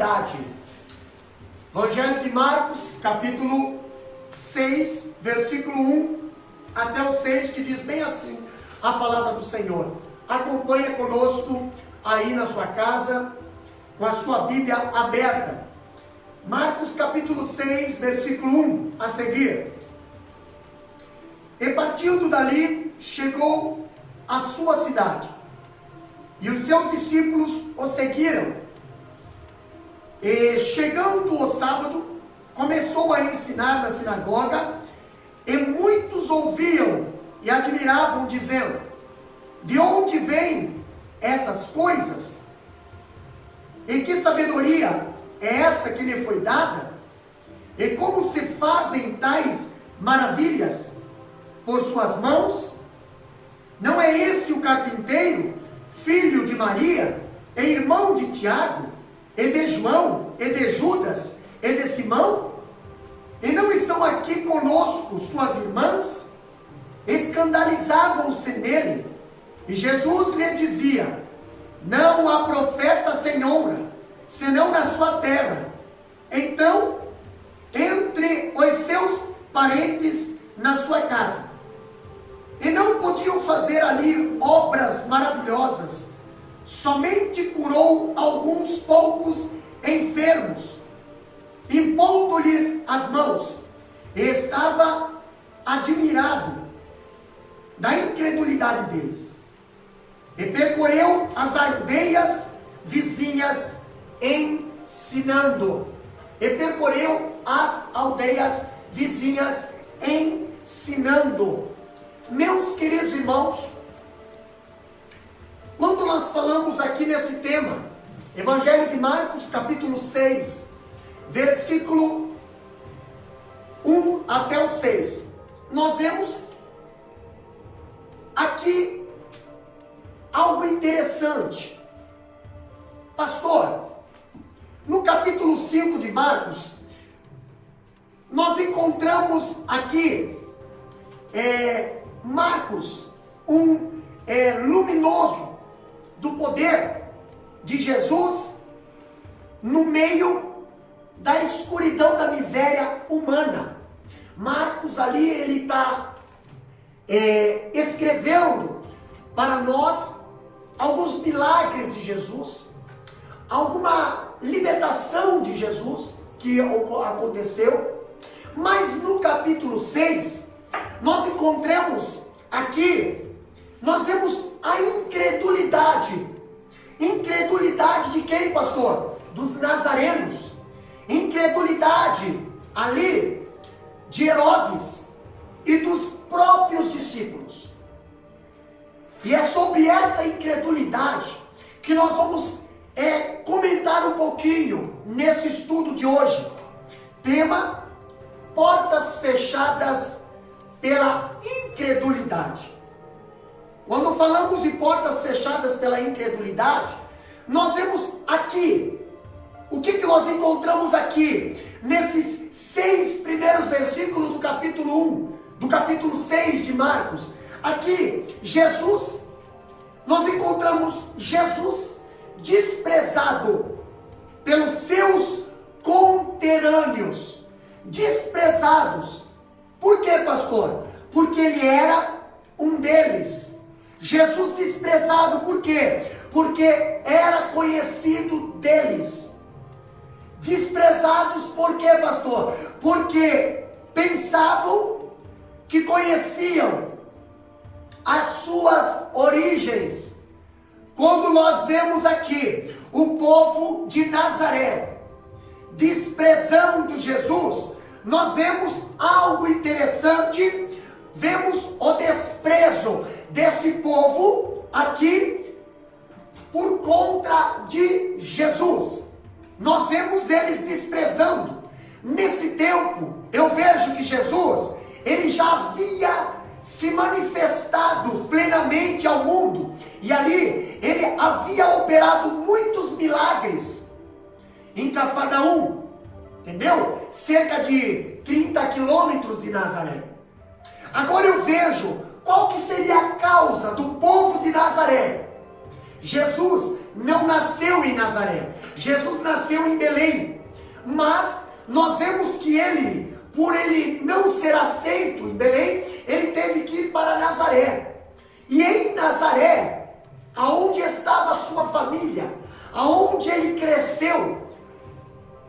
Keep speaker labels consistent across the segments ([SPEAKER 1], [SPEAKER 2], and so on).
[SPEAKER 1] incredulidade. Evangelho de Marcos, capítulo 6, versículo 1 até o 6, que diz bem assim a palavra do Senhor. Acompanha conosco aí na sua casa, com a sua Bíblia aberta. Marcos capítulo 6, versículo 1 a seguir. E partindo dali, chegou à sua cidade, e os seus discípulos o seguiram. E chegando o sábado, começou a ensinar na sinagoga, e muitos ouviam e admiravam, dizendo: de onde vêm essas coisas? E que sabedoria é essa que lhe foi dada? E como se fazem tais maravilhas por suas mãos? Não é esse o carpinteiro, filho de Maria, e irmão de Tiago, e de João, e de Judas, e de Simão? E não estão aqui conosco suas irmãs? Escandalizavam-se nele. E Jesus lhe dizia: não há profeta sem honra, senão na sua terra. Então, entre os seus parentes na sua casa. E não podiam fazer ali obras maravilhosas. Somente curou alguns poucos enfermos, impondo-lhes as mãos. E estava admirado da incredulidade deles. E percorreu as aldeias vizinhas ensinando. E percorreu as aldeias vizinhas ensinando. Meus queridos irmãos, quando nós falamos aqui nesse tema, Evangelho de Marcos, capítulo 6, versículo 1 até o 6, nós vemos aqui algo interessante. Pastor, no capítulo 5 de Marcos, nós encontramos aqui Marcos, luminoso do poder de Jesus no meio da escuridão da miséria humana. Marcos ali, ele está escrevendo para nós alguns milagres de Jesus, alguma libertação de Jesus que aconteceu. Mas no capítulo 6, nós encontramos aqui, nós vemos a incredulidade. Incredulidade de quem, pastor? Dos nazarenos. Incredulidade ali de Herodes e dos próprios discípulos. E é sobre essa incredulidade que nós vamos comentar um pouquinho nesse estudo de hoje. Tema: portas fechadas pela incredulidade. Quando falamos de portas fechadas pela incredulidade, nós vemos aqui, o que nós encontramos aqui, nesses 6 primeiros versículos do capítulo 1, do capítulo 6 de Marcos. Aqui, nós encontramos Jesus desprezado pelos seus conterrâneos, desprezados. Por quê, pastor? Porque ele era um deles. Jesus desprezado por quê? Porque era conhecido deles. Desprezados por quê, pastor? Porque pensavam que conheciam as suas origens. Quando nós vemos aqui o povo de Nazaré desprezando Jesus, nós vemos algo interessante. Vemos o desprezo desse povo aqui por conta de Jesus. Nós vemos eles desprezando. Nesse tempo, eu vejo que Jesus, ele já havia se manifestado plenamente ao mundo. E ali, ele havia operado muitos milagres em Cafarnaum. Entendeu? Cerca de 30 quilômetros de Nazaré. Agora eu vejo qual que seria a causa do povo de Nazaré. Jesus não nasceu em Nazaré. Jesus nasceu em Belém, mas nós vemos que ele, por ele não ser aceito em Belém, ele teve que ir para Nazaré. E em Nazaré, aonde estava a sua família, aonde ele cresceu,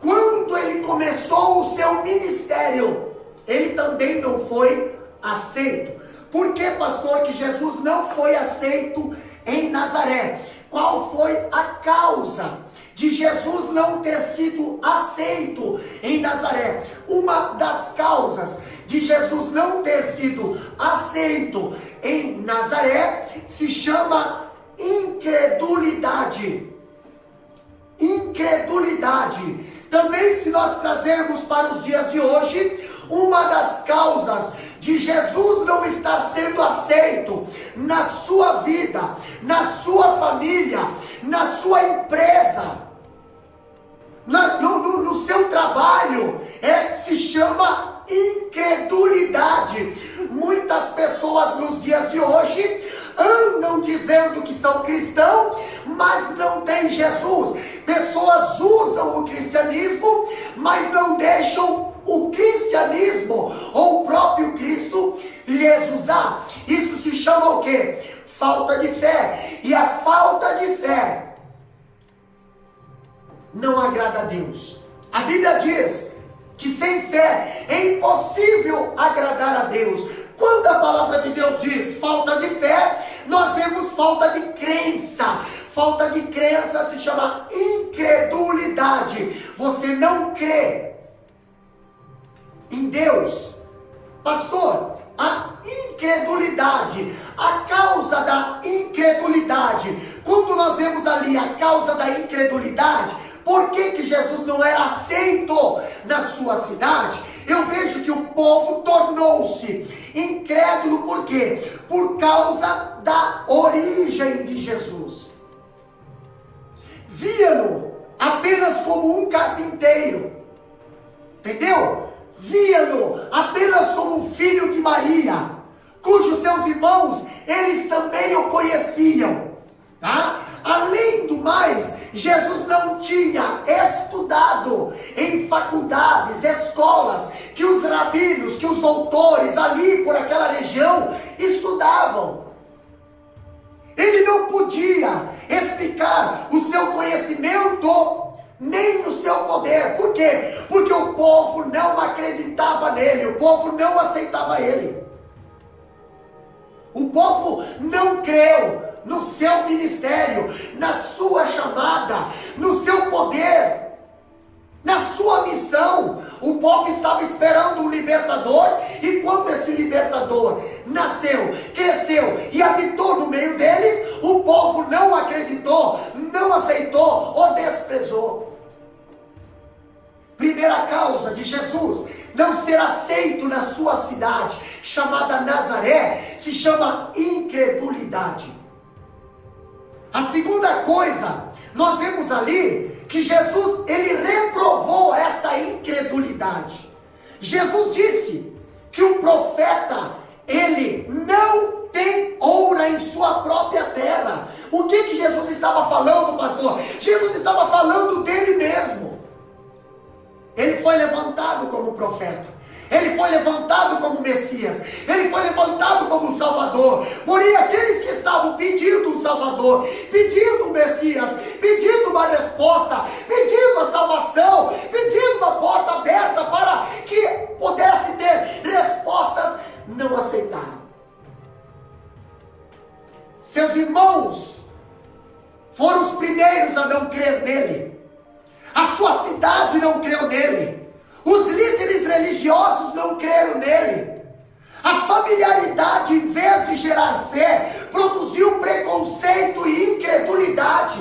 [SPEAKER 1] quando ele começou o seu ministério, ele também não foi aceito. Por que, pastor, que Jesus não foi aceito em Nazaré? Qual foi a causa de Jesus não ter sido aceito em Nazaré? Uma das causas de Jesus não ter sido aceito em Nazaré se chama incredulidade. Incredulidade. Também, se nós trazermos para os dias de hoje, uma das causas de Jesus não estar sendo aceito na sua vida, na sua família, na sua empresa, no seu trabalho, se chama incredulidade. Muitas pessoas nos dias de hoje andam dizendo que são cristãos, mas não têm Jesus. Pessoas usam o cristianismo, mas não deixam o cristianismo ou o próprio Cristo lhes usar. Isso se chama o quê? Falta de fé. E a falta de fé não agrada a Deus. A Bíblia diz que sem fé é impossível agradar a Deus. Quando a palavra de Deus diz falta de fé, nós vemos falta de crença. Falta de crença se chama incredulidade. Você não crê em Deus. Pastor, a incredulidade, a causa da incredulidade, quando nós vemos ali a causa da incredulidade, por que Jesus não era aceito na sua cidade? Eu vejo que o povo tornou-se incrédulo, por quê? Por causa da origem de Jesus. Via-no apenas como um carpinteiro, entendeu? Via-no apenas como um filho de Maria, cujos seus irmãos, eles também o conheciam, tá? Além do mais, Jesus não tinha estudado em faculdades, escolas, que os rabinos, que os doutores ali por aquela região estudavam. Ele não podia explicar o seu conhecimento, nem o seu poder. Por quê? Porque o povo não acreditava nele, o povo não aceitava ele. O povo não creu no seu ministério, na sua chamada, no seu poder, na sua missão. O povo estava esperando um libertador, e quando esse libertador nasceu, cresceu e habitou no meio deles, o povo não acreditou, não aceitou ou desprezou. Primeira causa de Jesus não ser aceito na sua cidade, chamada Nazaré, se chama incredulidade. A segunda coisa, nós vemos ali que Jesus, ele reprovou essa incredulidade. Jesus disse que o profeta, ele não tem ouro em sua própria terra. O que Jesus estava falando, pastor? Jesus estava falando dele mesmo. Ele foi levantado como profeta. Ele foi levantado como Messias. Ele foi levantado como Salvador. Porém, aqueles que estavam pedindo um Salvador, pedindo um Messias, pedindo uma resposta, pedindo a salvação, pedindo a porta aberta para que pudesse ter respostas, não aceitaram. Seus irmãos foram os primeiros a não crer nele. A sua cidade não creu nele. Os líderes religiosos não creram nele. A familiaridade, em vez de gerar fé, produziu preconceito e incredulidade.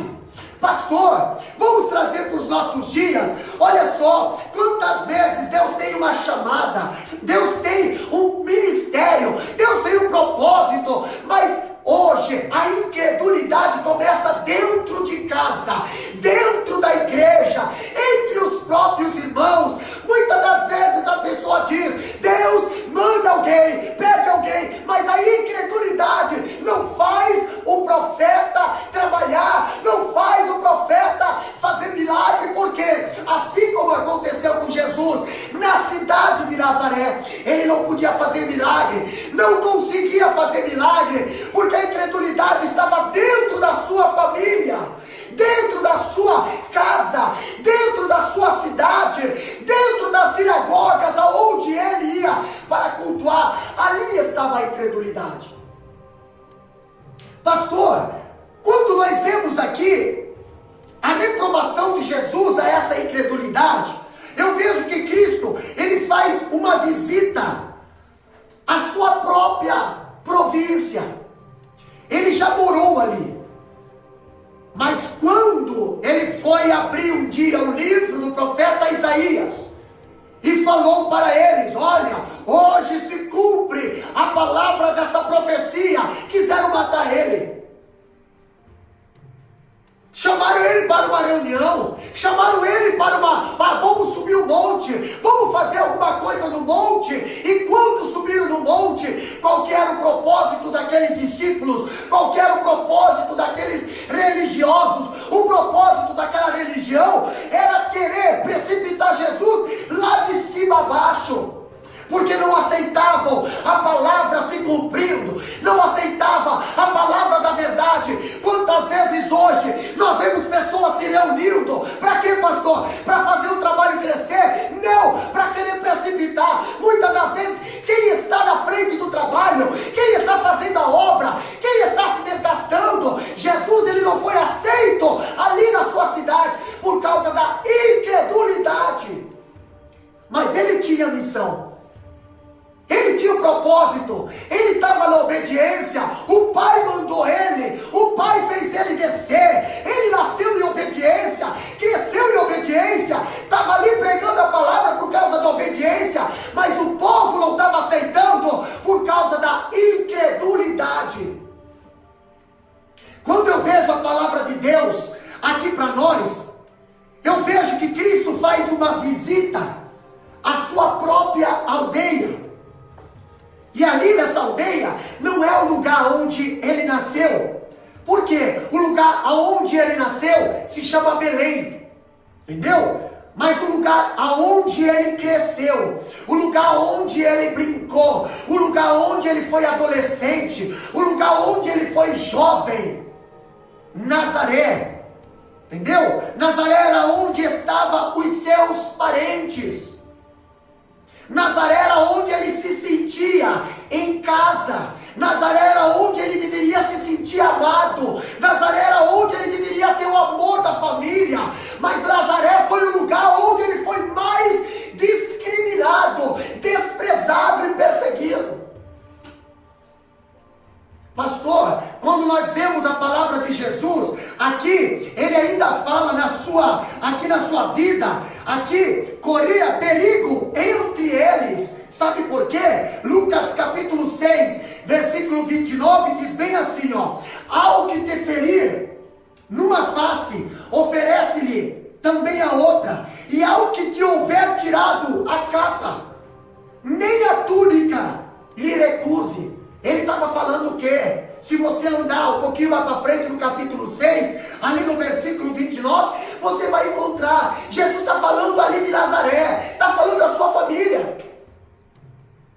[SPEAKER 1] Pastor, vamos trazer para os nossos dias. Olha só, quantas vezes Deus tem uma chamada, Deus tem um ministério, Deus tem um propósito, mas hoje a incredulidade começa dentro de casa, dentro da igreja, entre os próprios irmãos. Muitas das vezes a pessoa diz: Deus manda alguém, pede alguém, mas a incredulidade não faz o profeta trabalhar, não faz o profeta fazer milagres. Porque assim como aconteceu com Jesus na cidade de Nazaré, ele não podia fazer milagre, não conseguia fazer milagre, porque a incredulidade estava dentro da sua família, dentro da sua casa, dentro da sua cidade, dentro das sinagogas aonde ele ia para cultuar. Ali estava a incredulidade. Pastor, quando nós vemos aqui a reprovação de Jesus a essa incredulidade, eu vejo que Cristo, ele faz uma visita à sua própria província. Ele já morou ali. Mas quando ele foi abrir um dia o livro do profeta Isaías e falou para eles: olha, hoje se cumpre a palavra dessa profecia, quiseram matar ele. Chamaram ele para uma reunião, chamaram ele para vamos subir o monte, vamos fazer alguma coisa no monte. E quando subiram no monte, qual que era o propósito daqueles discípulos? Qual que era o propósito daqueles religiosos? O propósito daquela religião era querer precipitar Jesus lá de cima a baixo, porque não aceitavam a palavra se cumprindo, não aceitava a palavra da verdade. Quantas vezes hoje nós vemos pessoas se reunindo, para quê, pastor? Para fazer o trabalho crescer? Não, para querer precipitar. Muitas das vezes, quem está na frente do trabalho, quem está fazendo a obra, quem está se desgastando, Jesus, ele não foi aceito ali na sua cidade, por causa da incredulidade. Mas ele tinha missão. Ele tinha um propósito, ele estava na obediência, o pai mandou ele, o pai fez ele descer, ele nasceu em obediência, cresceu em obediência, estava ali pregando a palavra por causa da obediência, mas o povo não estava aceitando por causa da incredulidade. Quando eu vejo a palavra de Deus aqui para nós, eu vejo que Cristo faz uma visita à sua própria aldeia. E ali nessa aldeia não é o lugar onde ele nasceu. Por quê? O lugar aonde ele nasceu se chama Belém. Entendeu? Mas o lugar aonde ele cresceu, o lugar onde ele brincou, o lugar onde ele foi adolescente, o lugar onde ele foi jovem, Nazaré. Entendeu? Nazaré era onde estavam os seus parentes. Nazaré era onde ele se sentia em casa. Nazaré era onde ele deveria se sentir amado. Nazaré era onde ele deveria ter o amor da família. Mas Nazaré foi o lugar onde ele foi mais discriminado, desprezado e perseguido. Pastor, quando nós vemos a palavra de Jesus, aqui, ele ainda fala aqui na sua vida, aqui, corria perigo entre eles. Sabe por quê? Lucas capítulo 6, versículo 29, diz bem assim, ó: ao que te ferir numa face, oferece-lhe também a outra, e ao que te houver tirado a capa, nem a túnica lhe recuse. Ele estava falando o quê? Se você andar um pouquinho lá para frente no capítulo 6, ali no versículo 29, você vai encontrar, Jesus está falando ali de Nazaré, está falando da sua família.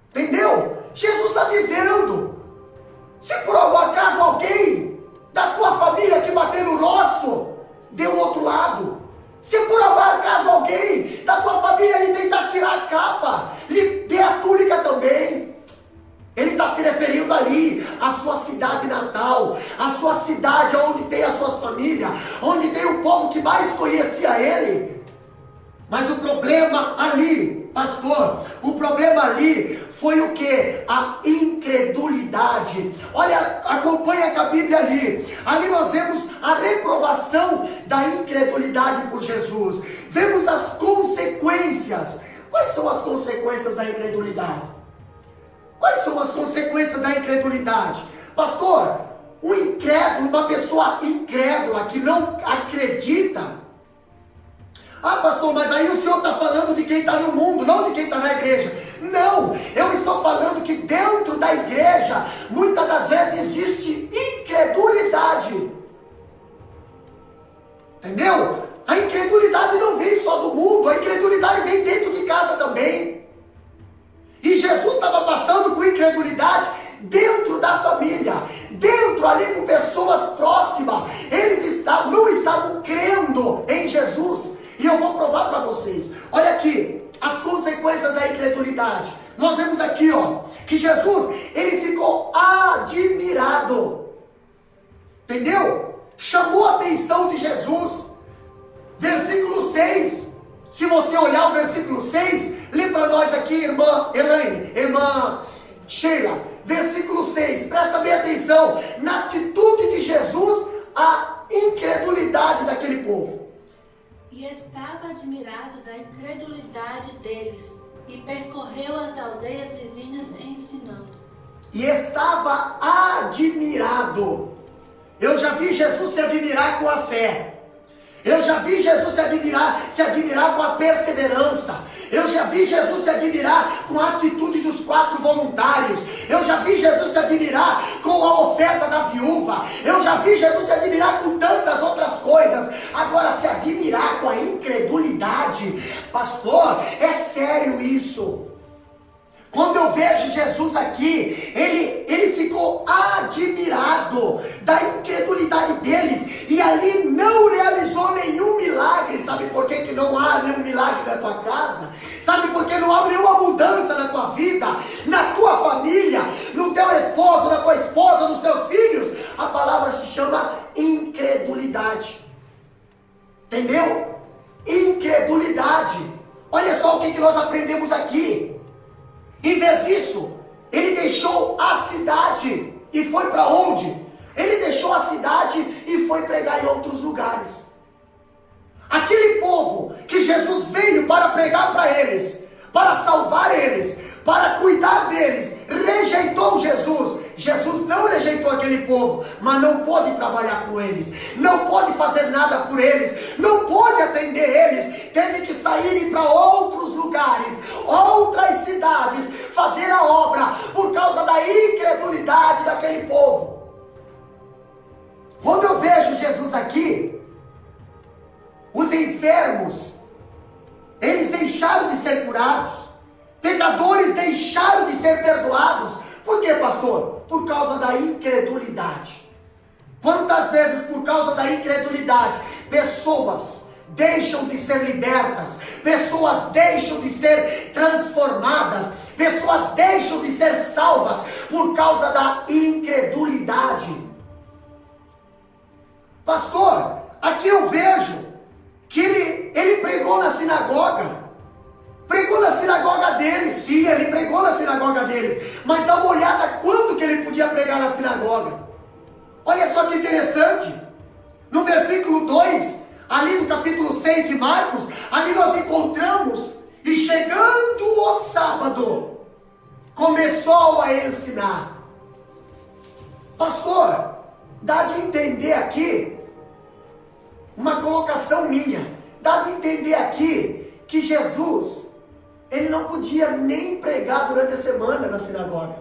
[SPEAKER 1] Entendeu? Jesus está dizendo, se por algum acaso alguém da tua família te bater no rosto, dê o outro lado. Se por algum acaso alguém da tua família lhe tentar tirar a capa, lhe dê a túnica também. Ele está se referindo ali à sua cidade natal, à sua cidade onde tem as suas famílias, onde tem o povo que mais conhecia ele. Mas o problema ali, pastor, o problema ali foi o que? A incredulidade. Olha, acompanha com a Bíblia ali. Ali nós vemos a reprovação da incredulidade por Jesus. Vemos as consequências. Quais são as consequências da incredulidade? Quais são as consequências da incredulidade? Pastor, um incrédulo, uma pessoa incrédula que não acredita. Ah, pastor, mas aí o senhor está falando de quem está no mundo, não de quem está na igreja. Não, eu estou falando que dentro da igreja, muitas das vezes existe incredulidade. Entendeu? A incredulidade não vem falar para vocês. Olha aqui, as consequências da incredulidade. Nós vemos aqui, ó, que Jesus, ele ficou admirado. Entendeu? Chamou a atenção de Jesus. Versículo 6. Se você olhar o versículo 6, lê para nós aqui, irmã Elaine, irmã Sheila. Versículo 6, presta bem atenção. Na atitude de Jesus, a incredulidade daquele povo.
[SPEAKER 2] E estava admirado da incredulidade deles, e percorreu as aldeias vizinhas ensinando.
[SPEAKER 1] E estava admirado. Eu já vi Jesus se admirar com a fé. Eu já vi Jesus se admirar com a perseverança. Eu já vi Jesus se admirar com a atitude dos 4 voluntários. Eu já vi Jesus se admirar com a oferta da viúva. Eu já vi Jesus se admirar com tantas outras coisas. Agora, se admirar com a incredulidade, pastor, é sério isso. Quando eu vejo Jesus aqui, ele ficou admirado da incredulidade deles, e ali não realizou nenhum milagre. Sabe por que não há nenhum milagre na tua casa? Sabe por que não há nenhuma mudança na tua vida, na tua família, no teu esposo, na tua esposa, nos teus filhos? A palavra se chama incredulidade. Entendeu? Incredulidade. Olha só o que nós aprendemos aqui. Em vez disso, ele deixou a cidade e foi para onde? Ele deixou a cidade e foi pregar em outros lugares. Aquele povo que Jesus veio para pregar para eles, para salvar eles, para cuidar deles, rejeitou Jesus. Jesus não rejeitou aquele povo, mas não pôde trabalhar com eles, não pôde fazer nada por eles, não pôde atender eles. Teve que sair e ir para outros lugares, outras cidades, fazer a obra, por causa da incredulidade daquele povo. Quando eu vejo Jesus aqui, os enfermos, eles deixaram de ser curados, pecadores deixaram de ser perdoados. Por quê, pastor? Por causa da incredulidade. Quantas vezes, por causa da incredulidade, pessoas deixam de ser libertas, pessoas deixam de ser transformadas, pessoas deixam de ser salvas por causa da incredulidade. Pastor, aqui eu vejo que ele pregou na sinagoga. Pregou na sinagoga deles, sim, ele pregou na sinagoga deles. Mas dá uma olhada quando que ele podia pregar na sinagoga. Olha só que interessante. No versículo 2, ali do capítulo 6 de Marcos, ali nós encontramos: e chegando o sábado, começou a ensinar. Pastor, dá de entender aqui, uma colocação minha, dá de entender aqui que Jesus, ele não podia nem pregar durante a semana na sinagoga.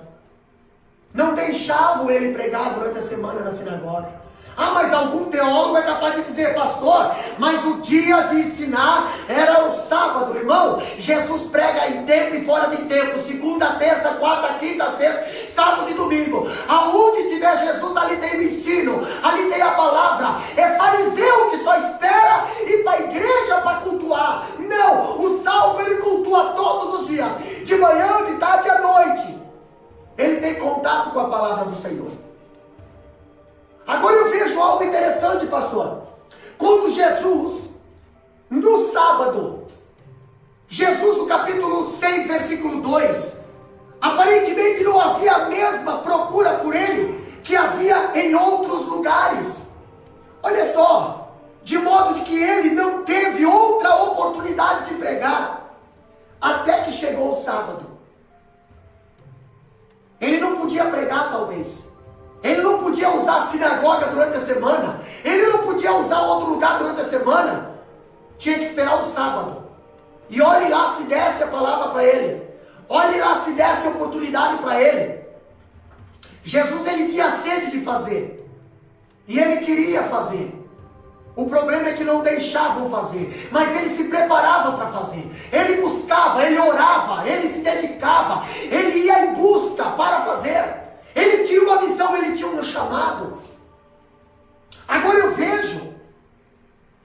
[SPEAKER 1] Não deixavam ele pregar durante a semana na sinagoga. Ah, mas algum teólogo é capaz de dizer: pastor, mas o dia de ensinar era o sábado. Irmão, Jesus prega em tempo e fora de tempo, segunda, terça, quarta, quinta, sexta, sábado e domingo. Aonde tiver Jesus, ali tem o ensino, ali tem a palavra. É fariseu que só espera ir para a igreja para cultuar. Não, o salvo ele cultua todos os dias, de manhã, de tarde e à noite. Ele tem contato com a palavra do Senhor. Agora eu vejo algo interessante, pastor. Quando Jesus, no sábado, Jesus no capítulo 6, versículo 2, aparentemente não havia a mesma procura por ele que havia em outros lugares. Olha só, de modo de que ele não teve outra oportunidade de pregar, até que chegou o sábado. Ele não podia pregar, talvez. Ele não podia usar a sinagoga durante a semana. Ele não podia usar outro lugar durante a semana. Tinha que esperar o sábado. E olhe lá se desse a palavra para ele. Olhe lá se desse a oportunidade para ele. Jesus, ele tinha sede de fazer. E ele queria fazer. O problema é que não deixavam fazer. Mas ele se preparava para fazer. Ele buscava, ele orava, ele se dedicava. Ele ia em busca para fazer. Ele tinha uma missão, ele tinha um chamado. Agora eu vejo,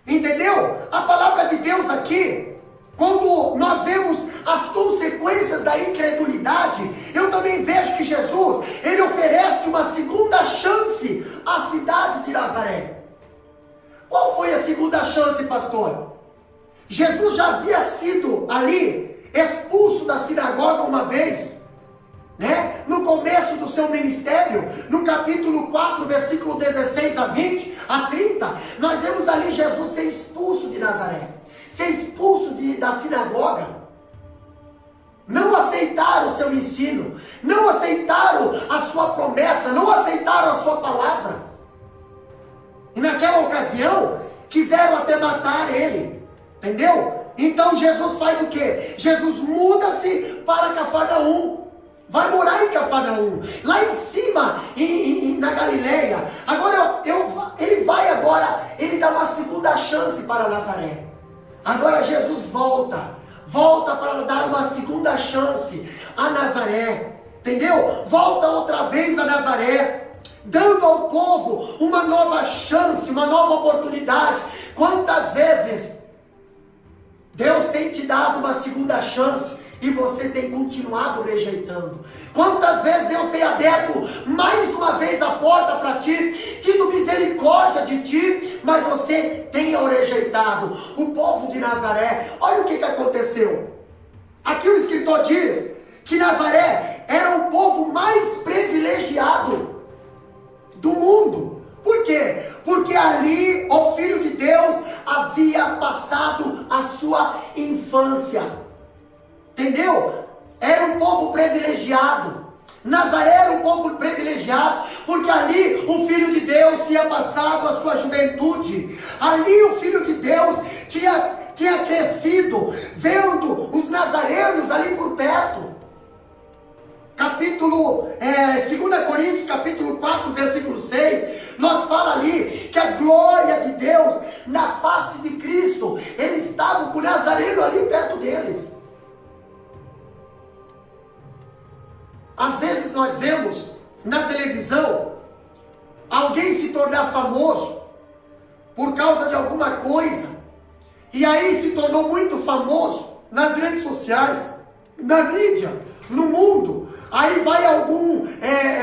[SPEAKER 1] entendeu? A palavra de Deus aqui, quando nós vemos as consequências da incredulidade, eu também vejo que Jesus, ele oferece uma segunda chance à cidade de Nazaré. Qual foi a segunda chance, pastor? Jesus já havia sido ali expulso da sinagoga uma vez, né? No começo do seu ministério, no capítulo 4, versículo 16 a 20, a 30, nós vemos ali Jesus ser expulso de Nazaré, ser expulso da sinagoga. Não aceitaram o seu ensino, não aceitaram a sua promessa, não aceitaram a sua palavra. E naquela ocasião, quiseram até matar ele, entendeu? Então Jesus faz o quê? Jesus muda-se para Cafarnaum, vai morar em Cafarnaum, lá em cima, na Galileia. Agora ele vai agora, ele dá uma segunda chance para Nazaré. Agora Jesus volta para dar uma segunda chance a Nazaré, entendeu? Volta outra vez a Nazaré, dando ao povo uma nova chance, uma nova oportunidade. Quantas vezes Deus tem te dado uma segunda chance e você tem continuado rejeitando? Quantas vezes Deus tem aberto mais uma vez a porta para ti, tido misericórdia de ti, mas você tem o rejeitado? O povo de Nazaré, olha o que aconteceu. Aqui o escritor diz que Nazaré era o povo mais privilegiado do mundo. Por quê? Porque ali o Filho de Deus havia passado a sua infância. Entendeu? Era um povo privilegiado. Nazaré era um povo privilegiado, porque ali o Filho de Deus tinha passado a sua juventude. Ali o Filho de Deus tinha crescido, vendo os nazarenos ali por perto. 2 Coríntios capítulo 4, versículo 6, nós fala ali que a glória de Deus na face de Cristo, ele estava com o nazareno ali perto deles. Às vezes nós vemos na televisão alguém se tornar famoso por causa de alguma coisa, e aí se tornou muito famoso nas redes sociais, na mídia, no mundo. Aí vai algum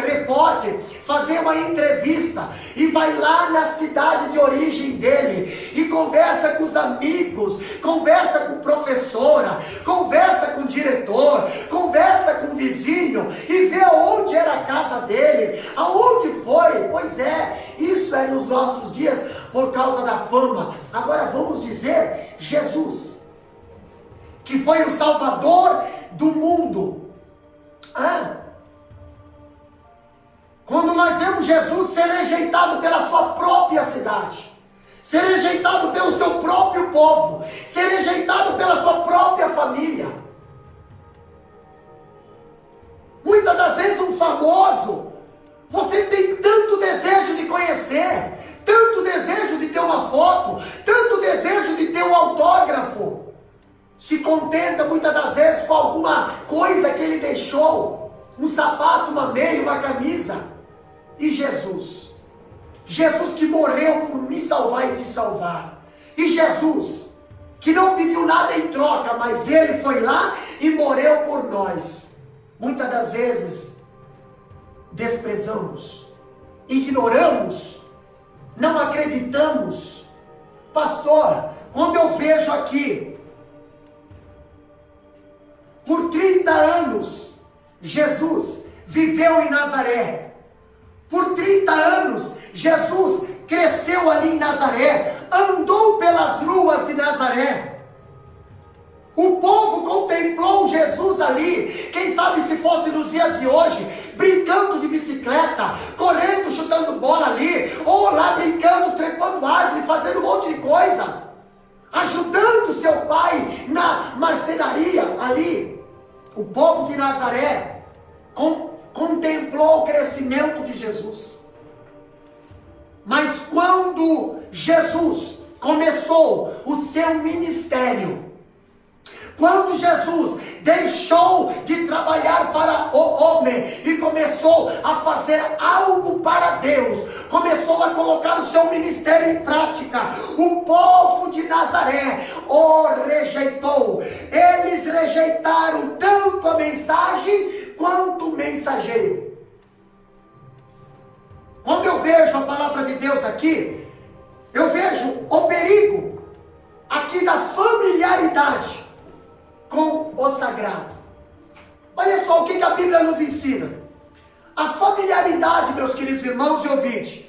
[SPEAKER 1] repórter fazer uma entrevista e vai lá na cidade de origem dele e conversa com os amigos, conversa com professora, conversa com o diretor, conversa com o vizinho e vê onde era a casa dele, aonde foi. Pois é, isso é nos nossos dias por causa da fama. Agora vamos dizer, Jesus, que foi o Salvador do mundo. Quando nós vemos Jesus ser rejeitado pela sua própria cidade, ser rejeitado pelo seu próprio povo, ser rejeitado pela sua própria família. Muitas das vezes um famoso, você tem tanto desejo de conhecer, tanto desejo de ter uma foto, tanto desejo de ter um autógrafo, se contenta muitas das vezes com alguma coisa que ele deixou, um sapato, uma meia, uma camisa. E Jesus que morreu por me salvar e te salvar, e Jesus que não pediu nada em troca, mas ele foi lá e morreu por nós. Muitas das vezes desprezamos, ignoramos, não acreditamos. Pastor, quando eu vejo aqui, por 30 anos, Jesus viveu em Nazaré. Por 30 anos, Jesus cresceu ali em Nazaré, andou pelas ruas de Nazaré. O povo contemplou Jesus ali. Quem sabe se fosse nos dias de hoje, brincando de bicicleta, correndo, chutando bola ali, ou lá brincando, trepando árvore, fazendo um monte de coisa, ajudando seu pai na marcenaria ali. O povo de Nazaré contemplou o crescimento de Jesus. Mas quando Jesus começou o seu ministério, quando Jesus deixou de trabalhar para o homem e começou a fazer algo para Deus, começou a colocar o seu ministério em prática, o povo de Nazaré o rejeitou. mensagem quanto mensageiro. Quando eu vejo a palavra de Deus aqui, eu vejo o perigo aqui da familiaridade com o sagrado. Olha só o que a Bíblia nos ensina. A familiaridade, meus queridos irmãos e ouvintes,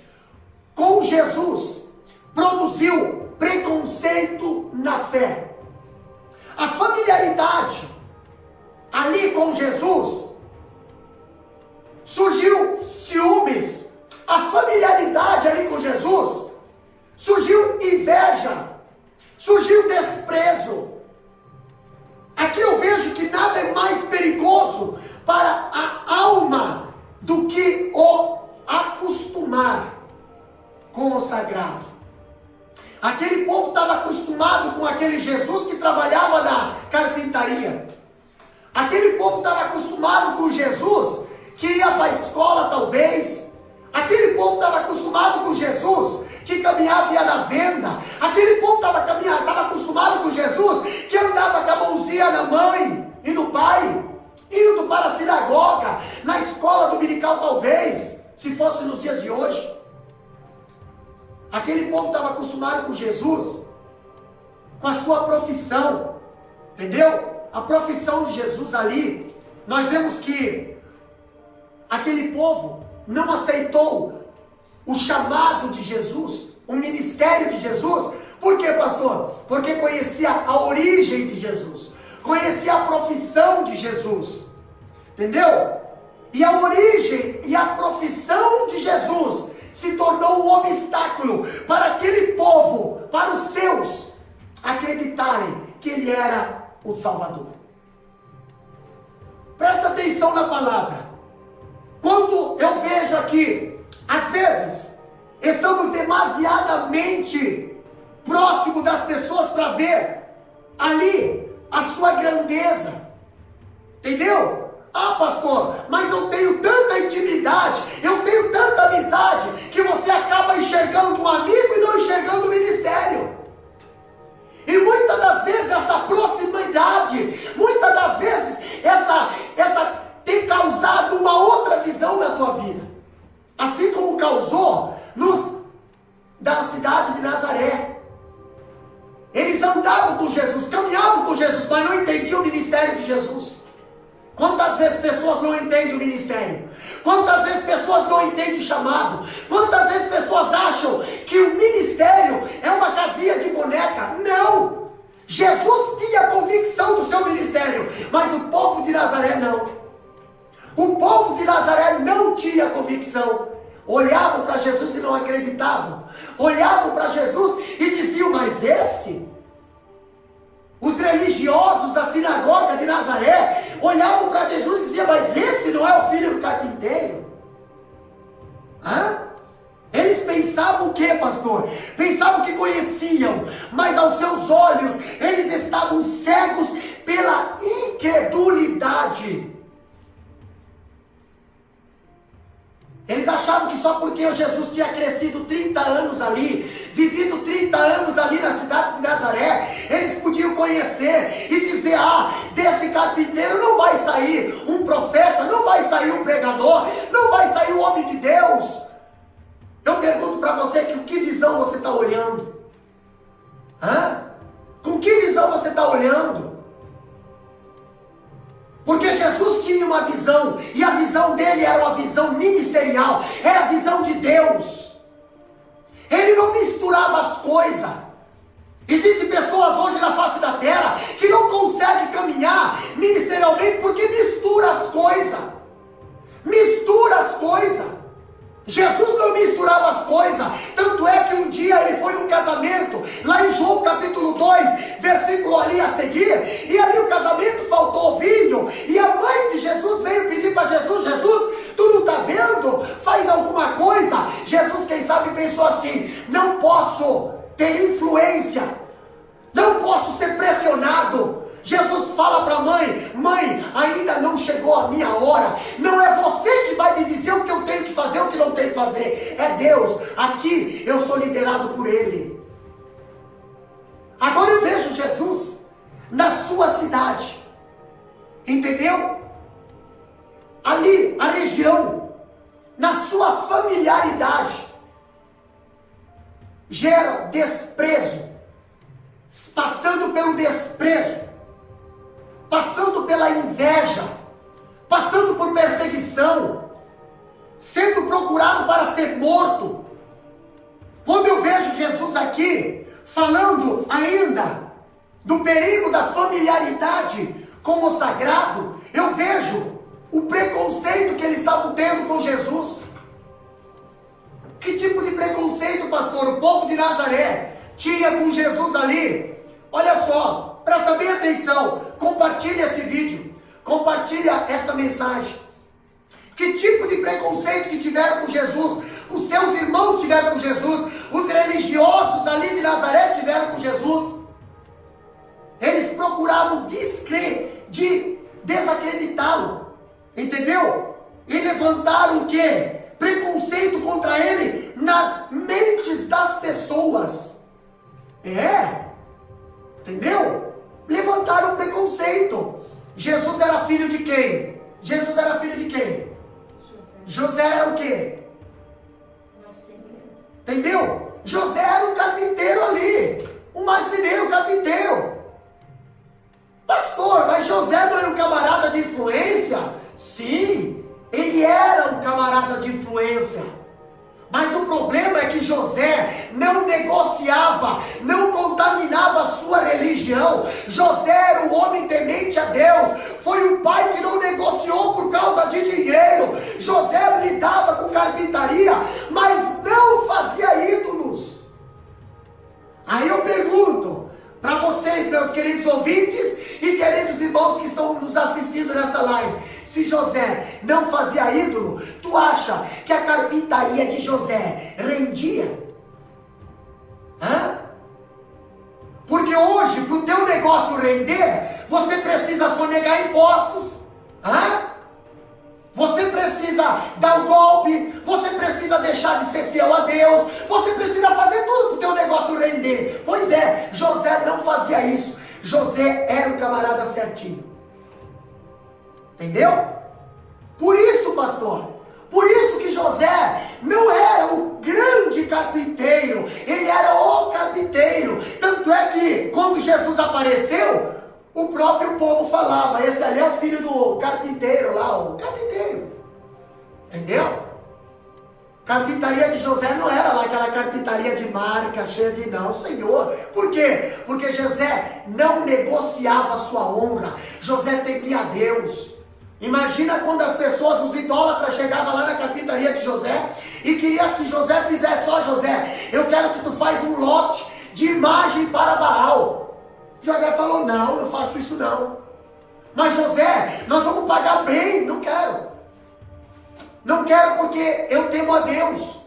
[SPEAKER 1] com Jesus produziu preconceito na fé. A familiaridade ali com Jesus surgiu ciúmes. A familiaridade ali com Jesus surgiu inveja, surgiu desprezo. Aqui eu vejo que nada é mais perigoso para a alma do que o acostumar com o sagrado. Aquele povo estava acostumado com aquele Jesus que trabalhava na carpintaria. Aquele povo estava acostumado com Jesus que ia para a escola talvez. Aquele povo estava acostumado com Jesus que caminhava e ia na venda. Aquele povo estava acostumado com Jesus que andava com a mãozinha na mãe e no pai, indo para a sinagoga, na escola dominical talvez, se fosse nos dias de hoje. Aquele povo estava acostumado com Jesus, com a sua profissão, entendeu? A profissão de Jesus ali, nós vemos que aquele povo não aceitou o chamado de Jesus, o ministério de Jesus. Por quê, pastor? Porque conhecia a origem de Jesus, conhecia a profissão de Jesus, entendeu? E a origem e a profissão de Jesus se tornou um obstáculo para aquele povo, para os seus, acreditarem que ele era o Salvador. Presta atenção na palavra. Quando eu vejo aqui, às vezes, estamos demasiadamente próximo das pessoas para ver ali a sua grandeza. Entendeu? Ah, pastor, mas eu tenho tanta intimidade, eu tenho tanta amizade, que você acaba enxergando um amigo e não enxergando o ministério. E muitas das vezes essa proximidade, muitas das vezes essa tem causado uma outra visão na tua vida. Assim como causou da cidade de Nazaré. Eles andavam com Jesus, caminhavam com Jesus, mas não entendiam o ministério de Jesus. Quantas vezes pessoas não entendem o ministério? Quantas vezes pessoas não entendem o chamado? Quantas vezes pessoas acham que o ministério é uma casinha de boneca? Não! Jesus tinha convicção do seu ministério, mas o povo de Nazaré não. O povo de Nazaré não tinha convicção. Olhavam para Jesus e não acreditavam. Olhavam para Jesus e diziam, mas este? Os religiosos da sinagoga de Nazaré olhavam para Jesus e diziam, mas esse não é o filho do carpinteiro? Eles pensavam o que, pastor? Pensavam que conheciam, mas aos seus olhos eles estavam cegos pela incredulidade. Eles achavam que só porque Jesus tinha crescido 30 anos ali, vivido 30 anos ali na cidade de Nazaré, eles podiam conhecer e dizer, desse carpinteiro não vai sair um profeta, não vai sair um pregador, não vai sair um homem de Deus. Eu pergunto para você, com que visão você está olhando? Com que visão você está olhando? Porque Jesus tinha uma visão, e a visão dele era uma visão ministerial, era a visão de Deus. Ele não misturava as coisas. Existem pessoas hoje na face da terra que não conseguem caminhar ministerialmente porque mistura as coisas. Mistura as coisas. Jesus não misturava as coisas, tanto é que um dia ele foi num casamento, lá em João capítulo 2, versículo ali a seguir, e ali o casamento faltou vinho, e a mãe de Jesus veio pedir para Jesus, tu não está vendo? Faz alguma coisa. Jesus, quem sabe, pensou assim, não posso ter influência, não posso ser pressionado. Jesus fala para a mãe, ainda não chegou a minha hora, não é você que vai me dizer o que eu tenho que fazer, o que não tenho que fazer, é Deus, aqui eu sou liderado por Ele. Agora eu vejo Jesus na sua cidade, entendeu? a região, na sua familiaridade, gera desprezo, passando pelo desprezo, passando pela inveja, passando por perseguição, sendo procurado para ser morto. Quando eu vejo Jesus aqui, falando ainda do perigo da familiaridade com o sagrado, eu vejo o preconceito que eles estavam tendo com Jesus. Que tipo de preconceito, pastor, o povo de Nazaré tinha com Jesus ali? Olha só, presta bem atenção, compartilha esse vídeo, compartilha essa mensagem. Que tipo de preconceito que tiveram com Jesus, os seus irmãos tiveram com Jesus, os religiosos ali de Nazaré tiveram com Jesus. Eles procuravam desacreditá-lo, entendeu? E levantaram o quê? Preconceito contra ele nas mentes das pessoas. Entendeu? Levantaram preconceito. Jesus era filho de quem? Jesus era filho de quem? José era o quê?
[SPEAKER 2] Marceneiro.
[SPEAKER 1] Entendeu? José era um carpinteiro ali, um marceneiro, carpinteiro. Pastor, mas José não era um camarada de influência? Sim, ele era um camarada de influência. Mas o problema é que José não negociava, não contaminava a sua religião. José era um homem temente a Deus. Foi um pai que não negociou por causa de dinheiro. José lidava com carpintaria, mas não fazia ídolos. Aí eu pergunto para vocês, meus queridos ouvintes e queridos irmãos que estão nos assistindo nessa live, se José não fazia ídolo, tu acha que a carpintaria de José rendia? Porque hoje, para o teu negócio render, você precisa sonegar impostos, você precisa dar o golpe, você precisa deixar de ser fiel a Deus, você precisa fazer tudo para o teu negócio render. Pois é, José não fazia isso. José era um camarada certinho. Entendeu? Por isso, pastor, por isso que José não era o grande carpinteiro, ele era o carpinteiro. Tanto é que quando Jesus apareceu, o próprio povo falava, esse ali é o filho do carpinteiro lá, o carpinteiro. Entendeu? Carpintaria de José não era lá aquela carpintaria de marca, cheia de não, Senhor. Por quê? Porque José não negociava a sua honra. José temia a Deus. Imagina quando as pessoas, os idólatras, chegavam lá na carpintaria de José e queria que José fizesse, ó José, eu quero que tu faz um lote de imagem para Baal. José falou, não faço isso não. Mas José, nós vamos pagar bem, não quero. Não quero porque eu temo a Deus.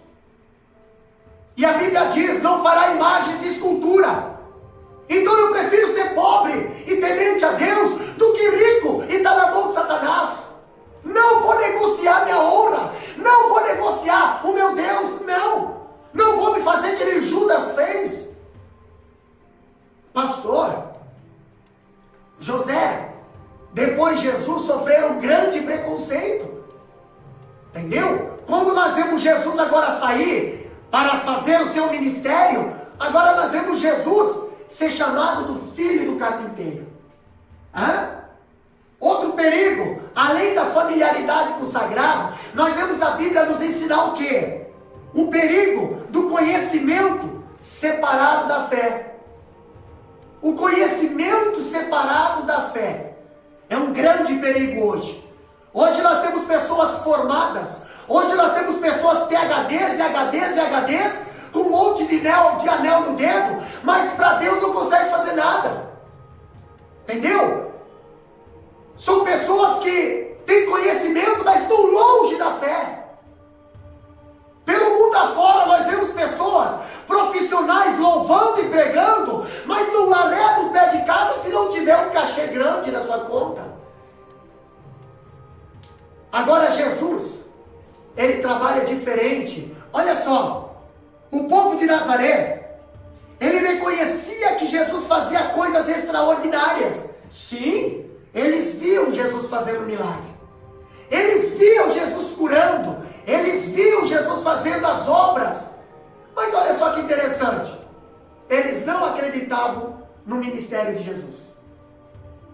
[SPEAKER 1] E a Bíblia diz, não fará imagens de escultura. Então eu prefiro ser pobre e temente a Deus do que rico e estar na mão de Satanás. Não vou negociar minha honra. Não vou negociar o meu Deus. Não vou me fazer que nem Judas fez. Pastor, José, depois de Jesus, sofreram um grande preconceito. Entendeu? Quando nós vemos Jesus agora sair para fazer o seu ministério, agora nós vemos Jesus ser chamado do filho do carpinteiro. Outro perigo, além da familiaridade com o sagrado, nós vemos a Bíblia nos ensinar o quê? O perigo do conhecimento separado da fé. O conhecimento separado da fé é um grande perigo hoje. Hoje nós temos pessoas formadas, hoje nós temos pessoas PhDs e HDs e HDs, com um monte de anel no dedo, mas para Deus não consegue fazer nada. Entendeu? São pessoas que têm conhecimento, mas estão longe da fé. Pelo mundo afora nós vemos pessoas profissionais louvando e pregando, mas não arreda o pé de casa se não tiver um cachê grande na sua conta. Agora Jesus, ele trabalha diferente. Olha só, o povo de Nazaré, ele reconhecia que Jesus fazia coisas extraordinárias. Sim, eles viam Jesus fazer um milagre. Eles viam Jesus curando, eles viam Jesus fazendo as obras. Mas olha só que interessante, eles não acreditavam no ministério de Jesus.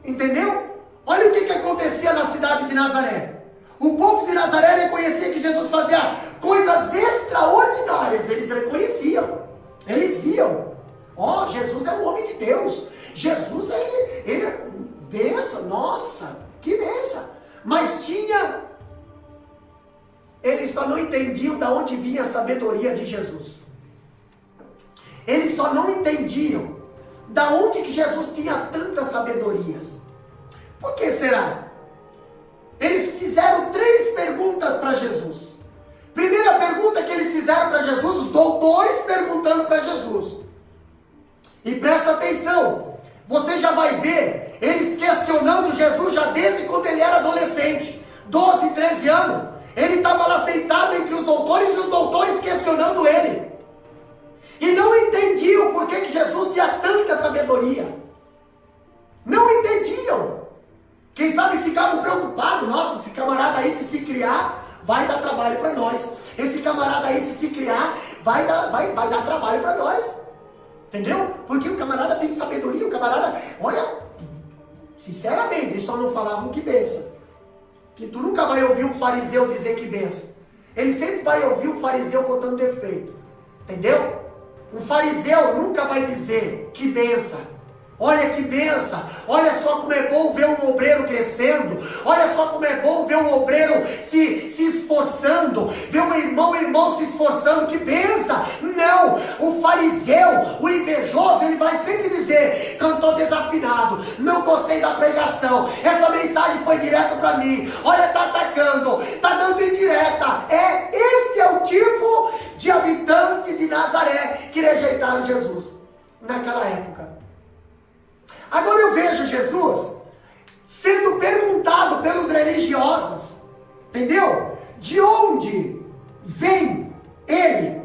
[SPEAKER 1] Entendeu? Olha o que acontecia na cidade de Nazaré. O povo de Nazaré reconhecia que Jesus fazia coisas extraordinárias. Eles reconheciam, eles viam. Ó, Jesus é um homem de Deus. Jesus, ele é benção, nossa, que benção. Mas eles só não entendiam de onde vinha a sabedoria de Jesus. Eles só não entendiam de onde que Jesus tinha tanta sabedoria. Por que será? Eles fizeram 3 perguntas para Jesus. Primeira pergunta que eles fizeram para Jesus, os doutores perguntando para Jesus. E presta atenção, você já vai ver eles questionando Jesus já desde quando ele era adolescente, 12, 13 anos. Ele estava lá sentado entre os doutores e os doutores questionando ele. E não entendiam por que Jesus tinha tanta sabedoria. Não entendiam. Quem sabe ficavam preocupados. Nossa, esse camarada aí se criar, vai dar trabalho para nós. Esse camarada aí se criar, vai dar trabalho para nós. Entendeu? Porque o camarada tem sabedoria, o camarada, olha, sinceramente, eles só não falavam que benção. Que tu nunca vai ouvir um fariseu dizer que benção. Ele sempre vai ouvir um fariseu botando defeito. Entendeu? Um fariseu nunca vai dizer que benção. Olha que benção, olha só como é bom ver um obreiro crescendo, olha só como é bom ver um obreiro se esforçando, ver um irmão se esforçando, que benção. Não, o fariseu, o invejoso, ele vai sempre dizer, cantou desafinado, não gostei da pregação, essa mensagem foi direta para mim, olha, tá atacando, tá dando indireta. Esse é o tipo de habitante de Nazaré que rejeitaram Jesus naquela época. Agora eu vejo Jesus sendo perguntado pelos religiosos, entendeu? De onde vem ele,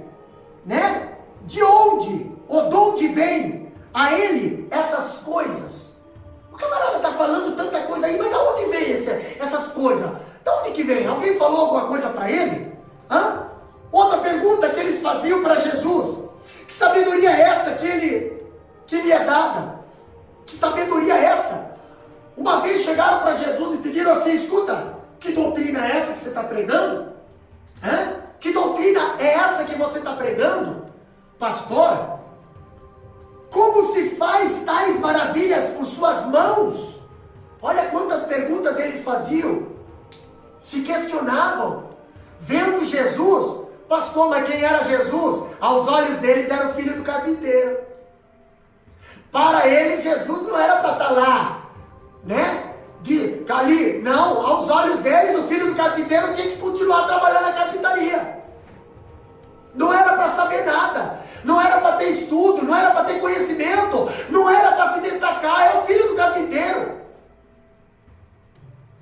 [SPEAKER 1] né? De onde, ou de onde vem a ele essas coisas? O camarada está falando tanta coisa aí, mas de onde vem essas coisas? De onde que vem? Alguém falou alguma coisa para ele? Hã? Outra pergunta que eles faziam para Jesus: que sabedoria é essa que lhe é dada? Que sabedoria é essa? Uma vez chegaram para Jesus e pediram assim: escuta, que doutrina é essa que você está pregando? Que doutrina é essa que você está pregando? Pastor, como se faz tais maravilhas por suas mãos? Olha quantas perguntas eles faziam. Se questionavam. Vendo Jesus, pastor, mas quem era Jesus? Aos olhos deles era o filho do carpinteiro. Para eles, Jesus não era para estar lá, né? Ali, não, aos olhos deles, o filho do carpinteiro tinha que continuar trabalhando na carpintaria. Não era para saber nada, não era para ter estudo, não era para ter conhecimento, não era para se destacar, é o filho do carpinteiro.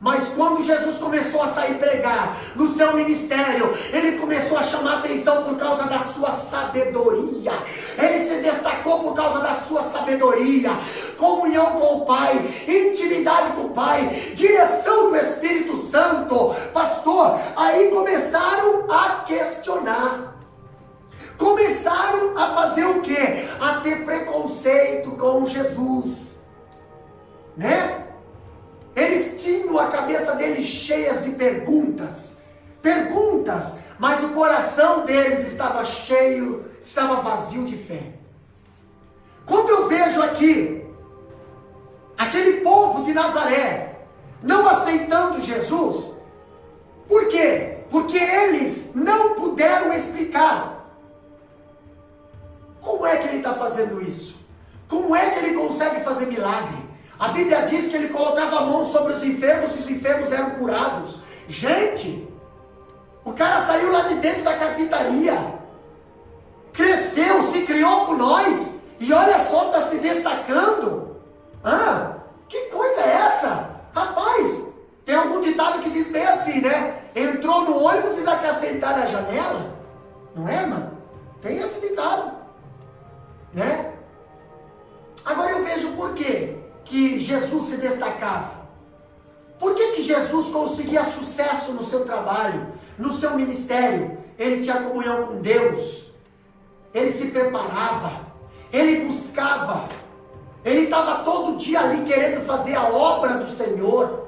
[SPEAKER 1] Mas quando Jesus começou a sair pregar no seu ministério, ele começou a chamar atenção por causa da sua sabedoria. Ele se destacou por causa da sua sabedoria, comunhão com o Pai, intimidade com o Pai, direção do Espírito Santo. Pastor, aí começaram a questionar. Começaram a fazer o quê? A ter preconceito com Jesus, né? Eles tinham a cabeça deles cheias de perguntas, mas o coração deles estava cheio, estava vazio de fé. Quando eu vejo aqui, aquele povo de Nazaré, não aceitando Jesus, por quê? Porque eles não puderam explicar. Como é que ele está fazendo isso? Como é que ele consegue fazer milagre? A Bíblia diz que ele colocava a mão sobre os enfermos e os enfermos eram curados. Gente, o cara saiu lá de dentro da carpintaria, cresceu, se criou com nós, e olha só, está se destacando. Que coisa é essa? Rapaz, tem algum ditado que diz bem assim, né? Entrou no ônibus e já quer sentar na janela? Não é, mano? Tem esse ditado, né? Agora eu vejo por quê que Jesus se destacava. Por que Jesus conseguia sucesso no seu trabalho, no seu ministério? Ele tinha comunhão com Deus, ele se preparava, ele buscava, ele estava todo dia ali querendo fazer a obra do Senhor.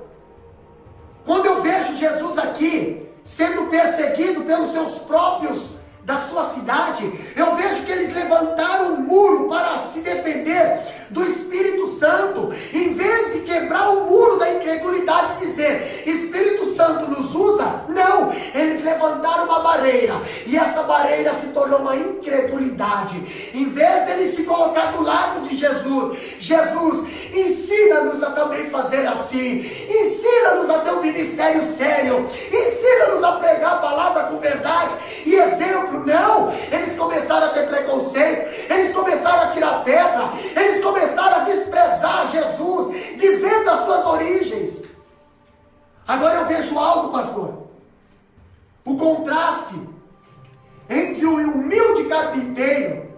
[SPEAKER 1] Quando eu vejo Jesus aqui, sendo perseguido pelos seus próprios da sua cidade, eu vejo que eles levantaram um muro para se defender do Espírito Santo. Em vez de quebrar o muro da incredulidade e dizer, Espírito Santo nos usa, não, eles levantaram uma barreira, e essa barreira se tornou uma incredulidade. Em vez deles se colocar do lado de Jesus, Jesus, ensina-nos a também fazer assim, ensina-nos a ter um ministério sério, ensina-nos a pregar a palavra com verdade e exemplo. Não, eles começaram a ter preconceito, eles começaram a tirar pedra, eles começaram a desprezar Jesus, dizendo as suas origens. Agora eu vejo algo, pastor, o contraste entre o humilde carpinteiro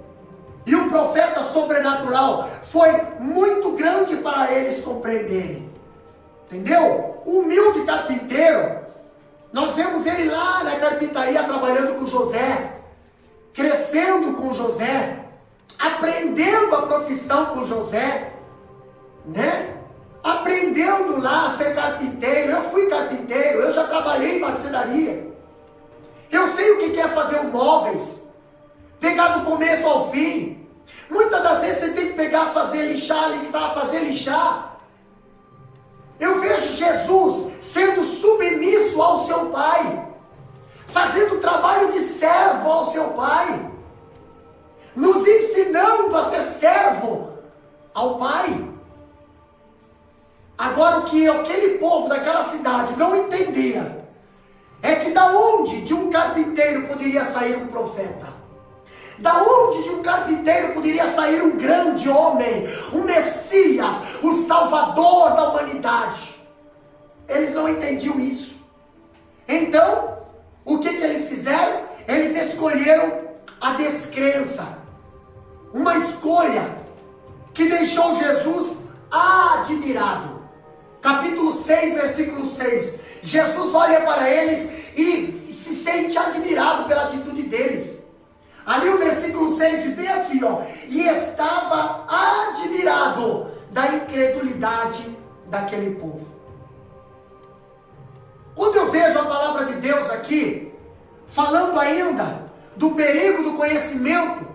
[SPEAKER 1] e o profeta sobrenatural foi muito grande para eles compreenderem. Entendeu? O humilde carpinteiro, nós vemos ele lá na carpintaria trabalhando com José, crescendo com José, aprendendo a profissão com José, né? Aprendendo lá a ser carpinteiro. Eu fui carpinteiro, eu já trabalhei em marcenaria. Eu sei o que é fazer móveis, pegar do começo ao fim. Muitas das vezes você tem que pegar, fazer lixar. Eu vejo Jesus sendo submisso ao seu Pai, fazendo o trabalho de servo ao seu Pai, nos ensinando a ser servo ao Pai. Agora, o que aquele povo daquela cidade não entendia é que da onde de um carpinteiro poderia sair um profeta? Da onde de um carpinteiro poderia sair um grande homem, um Messias, o Salvador da humanidade? Eles não entendiam isso. Então, o que eles fizeram? Eles escolheram a descrença. Uma escolha que deixou Jesus admirado. Capítulo 6, versículo 6. Jesus olha para eles e se sente admirado pela atitude deles. Ali o versículo 6 diz bem assim, ó: e estava admirado da incredulidade daquele povo. Quando eu vejo a palavra de Deus aqui, falando ainda do perigo do conhecimento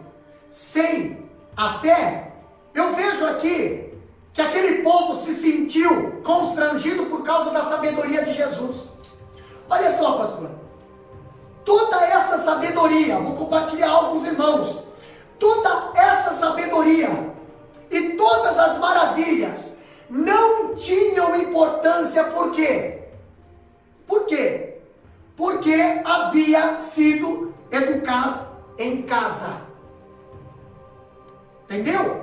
[SPEAKER 1] sem a fé, eu vejo aqui que aquele povo se sentiu constrangido por causa da sabedoria de Jesus. Olha só, pastor, toda essa sabedoria, vou compartilhar algo com os irmãos, toda essa sabedoria e todas as maravilhas não tinham importância. Por quê? Por quê? Porque havia sido educado em casa. Entendeu?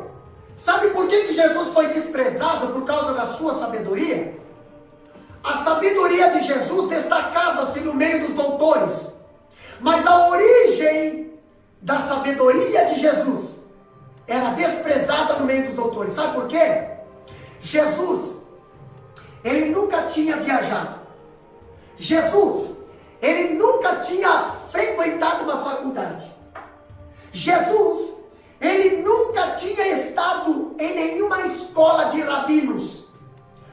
[SPEAKER 1] Sabe por que Jesus foi desprezado por causa da sua sabedoria? A sabedoria de Jesus destacava-se no meio dos doutores, mas a origem da sabedoria de Jesus era desprezada no meio dos doutores. Sabe por quê? Jesus, ele nunca tinha viajado. Jesus, ele nunca tinha frequentado uma faculdade. Jesus, ele nunca tinha estado em nenhuma escola de rabinos.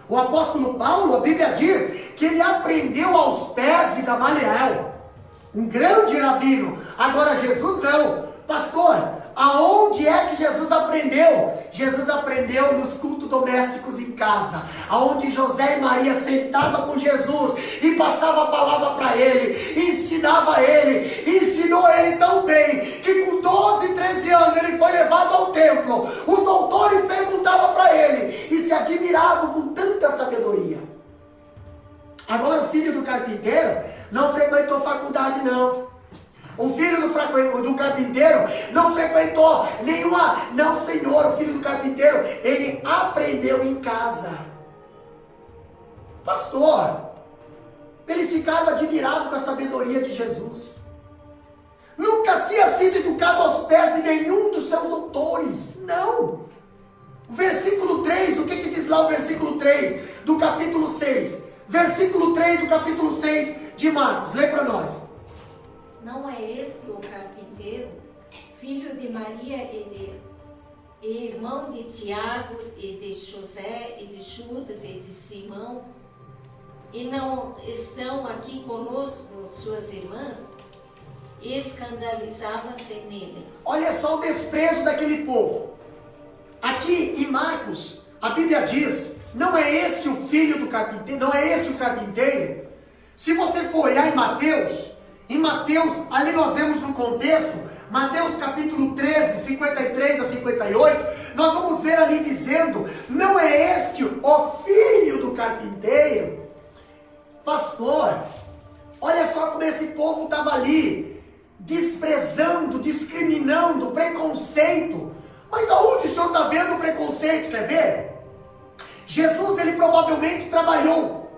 [SPEAKER 1] O apóstolo Paulo, a Bíblia diz que ele aprendeu aos pés de Gamaliel, um grande rabino. Agora Jesus não. Pastor, aonde é que Jesus aprendeu? Jesus aprendeu nos cultos domésticos em casa, aonde José e Maria sentavam com Jesus e passava a palavra para ele, ensinava ele, ensinou ele tão bem, que com 12, 13 anos ele foi levado ao templo. Os doutores perguntavam para ele e se admiravam com tanta sabedoria. Agora o filho do carpinteiro não frequentou faculdade não. O filho do carpinteiro não frequentou nenhuma... Não, senhor, o filho do carpinteiro, ele aprendeu em casa. Pastor, eles ficaram admirados com a sabedoria de Jesus. Nunca tinha sido educado aos pés de nenhum dos seus doutores. Não. O versículo 3, o que diz lá o versículo 3 do do capítulo 6, versículo 3 do capítulo 6 de Marcos. Lê para nós.
[SPEAKER 3] Não é esse o carpinteiro, filho de Maria e irmão de Tiago, e de José, e de Judas, e de Simão? E não estão aqui conosco suas irmãs? E escandalizavam-se nele.
[SPEAKER 1] Olha só o desprezo daquele povo. Aqui em Marcos, a Bíblia diz, não é esse o filho do carpinteiro, não é esse o carpinteiro. Se você for olhar em Mateus, ali nós vemos no contexto, Mateus capítulo 13, 53 a 58, nós vamos ver ali dizendo, não é este o filho do carpinteiro? Pastor, olha só como esse povo estava ali, desprezando, discriminando, preconceito. Mas aonde o senhor está vendo o preconceito, quer ver? Jesus, ele provavelmente trabalhou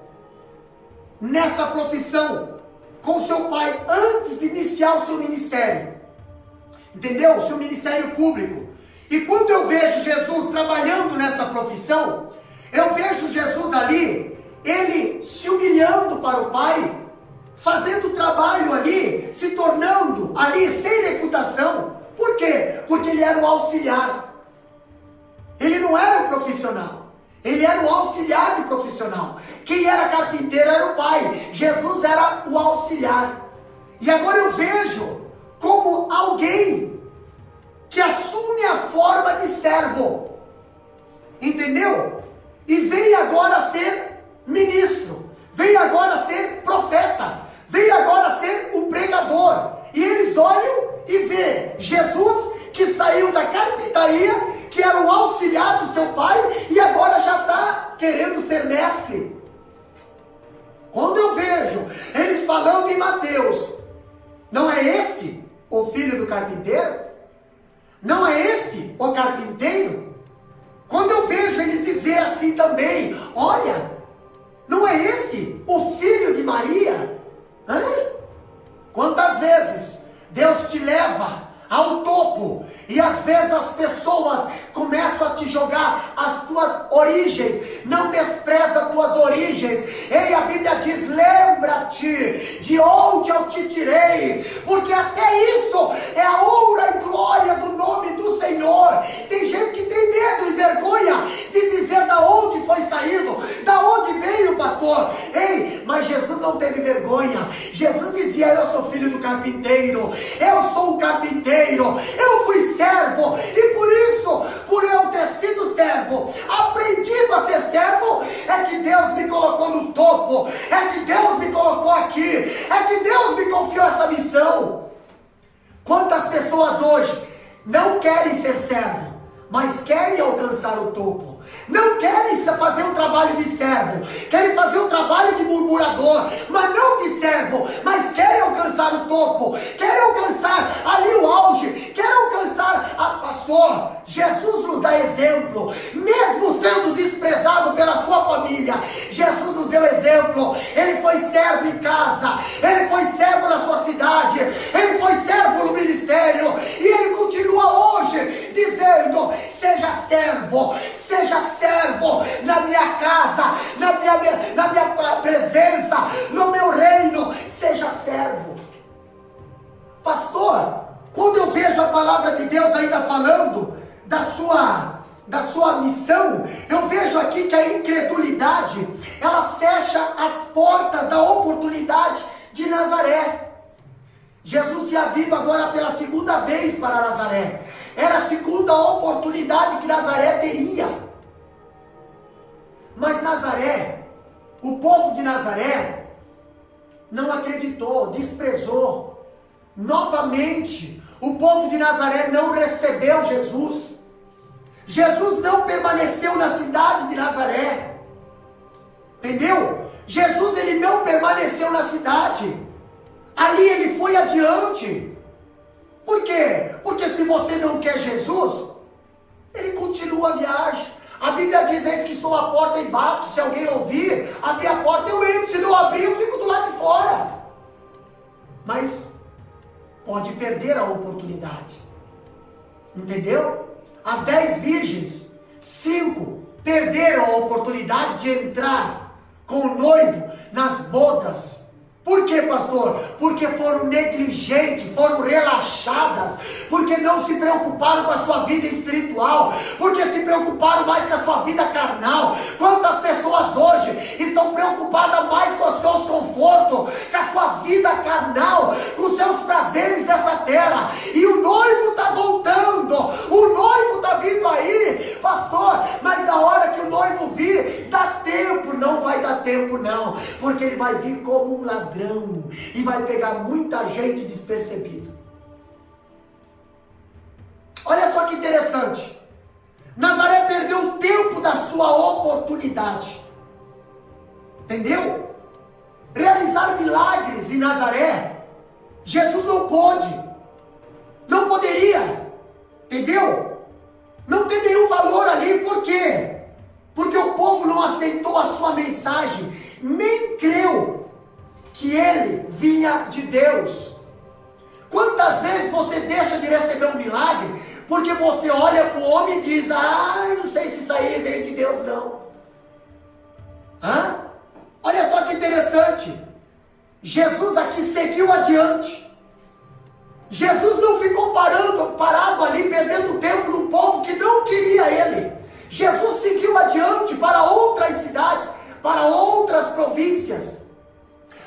[SPEAKER 1] nessa profissão com seu pai antes de iniciar o seu ministério. Entendeu? O seu ministério público. E quando eu vejo Jesus trabalhando nessa profissão, eu vejo Jesus ali, ele se humilhando para o pai, fazendo trabalho ali, se tornando ali sem reputação. Por quê? Porque ele era o auxiliar. Ele não era o profissional. Ele era o auxiliar de profissional. Quem era carpinteiro era o pai. Jesus era o auxiliar. E agora eu vejo como alguém que assume a forma de servo. Entendeu? E vem agora ser ministro. Vem agora ser profeta. Vem agora ser o pregador. E eles olham e vê Jesus que saiu da carpintaria, que era o auxiliar do seu pai, e agora já está querendo ser mestre. Quando eu vejo eles falando em Mateus, não é este o filho do carpinteiro? Não é este o carpinteiro? Quando eu vejo eles dizer assim também, olha, não é esse o filho de Maria? Hã? Quantas vezes Deus te leva ao topo e às vezes as pessoas começam a te jogar as tuas origens. Não despreza as tuas origens. Ei, a Bíblia diz, lembra-te de onde eu te tirei, porque até isso é a honra e glória do nome do Senhor. Tem gente que tem medo e vergonha de dizer da onde foi saído, da onde veio, pastor. Ei, mas Jesus não teve vergonha. Jesus dizia, eu sou filho do carpinteiro, eu sou um carpinteiro, eu fui servo, e por isso, por eu ter sido servo, aprendido a ser servo, é que Deus me colocou no topo, é que Deus me colocou aqui, é que Deus me confiou essa missão. Quantas pessoas hoje não querem ser servo, mas querem alcançar o topo? Não querem fazer um trabalho de servo, querem fazer um trabalho de murmurador, mas não de servo, mas querem alcançar o topo, querem alcançar ali o auge, querem alcançar pastor. Jesus nos dá exemplo, mesmo sendo desprezado pela sua família, Jesus nos deu exemplo. Ele foi servo em casa, ele foi servo na sua cidade, ele foi servo no ministério, e ele continua hoje dizendo, seja servo na minha casa, na minha presença, no meu reino, seja servo. Pastor, quando eu vejo a palavra de Deus ainda falando da sua missão, eu vejo aqui que a incredulidade, ela fecha as portas da oportunidade de Nazaré. Jesus tinha vindo agora pela segunda vez para Nazaré. Era a segunda oportunidade que Nazaré teria. Mas Nazaré, o povo de Nazaré, não acreditou, desprezou. Novamente, o povo de Nazaré não recebeu Jesus. Jesus não permaneceu na cidade de Nazaré. Entendeu? Jesus, ele não permaneceu na cidade. Ali ele foi adiante. Por quê? Porque se você não quer Jesus, ele continua a viagem. A Bíblia diz, eis que estou à porta e bato, se alguém ouvir, abrir a porta, eu entro, se não abrir, eu fico do lado de fora. Mas pode perder a oportunidade. Entendeu? As 10 virgens, 5 perderam a oportunidade de entrar com o noivo nas bodas. Por quê, pastor? Porque foram negligentes, foram relaxadas, porque não se preocuparam com a sua vida espiritual, porque se preocuparam mais com a sua vida carnal. Quantas pessoas hoje estão preocupadas mais com os seus confortos, com a sua vida carnal, com os seus prazeres dessa terra, e o noivo está voltando, o noivo está vindo aí, pastor, mas na hora que o noivo vir, dá tempo? Não vai dar tempo não, porque ele vai vir como um ladrão, e vai pegar muita gente despercebido. Olha só que interessante, Nazaré perdeu o tempo da sua oportunidade, entendeu? Realizar milagres em Nazaré, Jesus não pôde, não poderia, entendeu? Não tem nenhum valor ali. Por quê? Porque o povo não aceitou a sua mensagem, nem creu que ele vinha de Deus. Quantas vezes você deixa de receber um milagre porque você olha para o homem e diz: não sei se isso aí veio de Deus não. Olha só que interessante, Jesus aqui seguiu adiante. Jesus não ficou parado ali, perdendo tempo no povo que não queria ele. Jesus seguiu adiante para outras cidades, para outras províncias,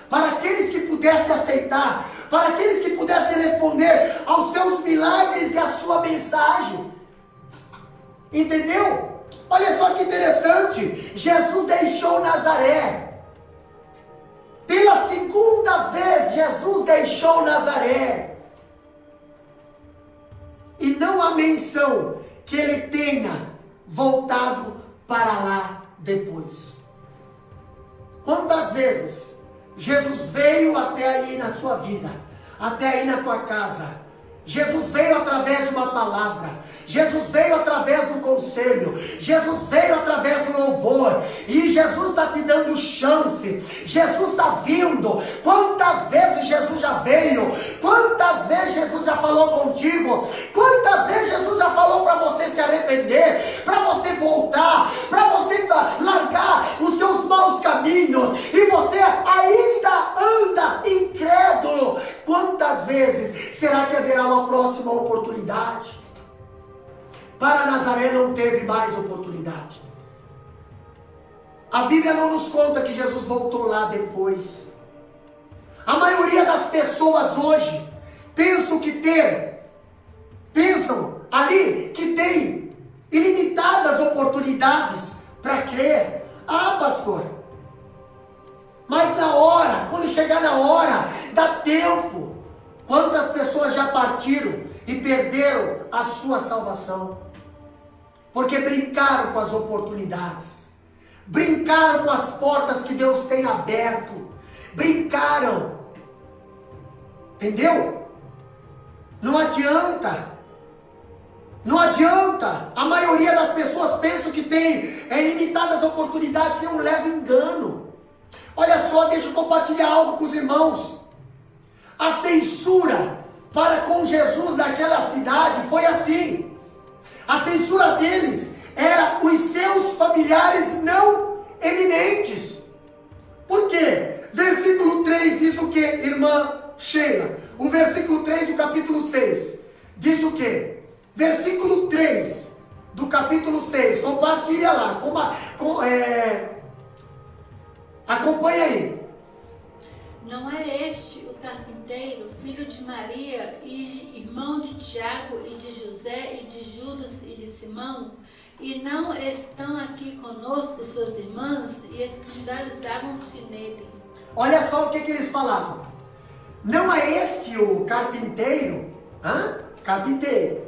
[SPEAKER 1] para aqueles que pudessem aceitar, para aqueles que pudessem responder aos seus milagres e à sua mensagem. Entendeu? Olha só que interessante, Jesus deixou Nazaré. Pela segunda vez, Jesus deixou Nazaré. E não há menção que ele tenha voltado para lá depois. Quantas vezes Jesus veio até aí na sua vida, até aí na tua casa? Jesus veio através de uma palavra, Jesus veio através do conselho, Jesus veio através do louvor, e Jesus está te dando chance, Jesus está vindo. Quantas vezes Jesus já veio, quantas vezes Jesus já falou contigo, quantas vezes Jesus já falou para você se arrepender, para você voltar, para você largar os teus maus caminhos, e você ainda anda incrédulo. Quantas vezes será que haverá uma próxima oportunidade? Para Nazaré não teve mais oportunidade. A Bíblia não nos conta que Jesus voltou lá depois. A maioria das pessoas hoje pensam ali que tem ilimitadas oportunidades para crer. Pastor, mas na hora, quando chegar na hora, dá tempo. Quantas pessoas já partiram e perderam a sua salvação? Porque brincaram com as oportunidades, brincaram com as portas que Deus tem aberto, brincaram, entendeu? Não adianta, a maioria das pessoas pensam que tem ilimitadas oportunidades, é um leve engano. Olha só, deixa eu compartilhar algo com os irmãos. A censura para com Jesus naquela cidade foi assim. A censura deles era os seus familiares não eminentes. Por quê? Versículo 3 diz o que, irmã Sheila? O versículo 3 do capítulo 6 diz o que? Versículo 3 do capítulo 6. Compartilha lá. Acompanha aí.
[SPEAKER 2] Não é este o carpinteiro, filho de Maria, e irmão de Tiago, e de José, e de Judas, e de Simão? E não estão aqui conosco suas irmãs? E escandalizavam-se nele.
[SPEAKER 1] Olha só o que eles falavam. Não é este o carpinteiro? Carpinteiro,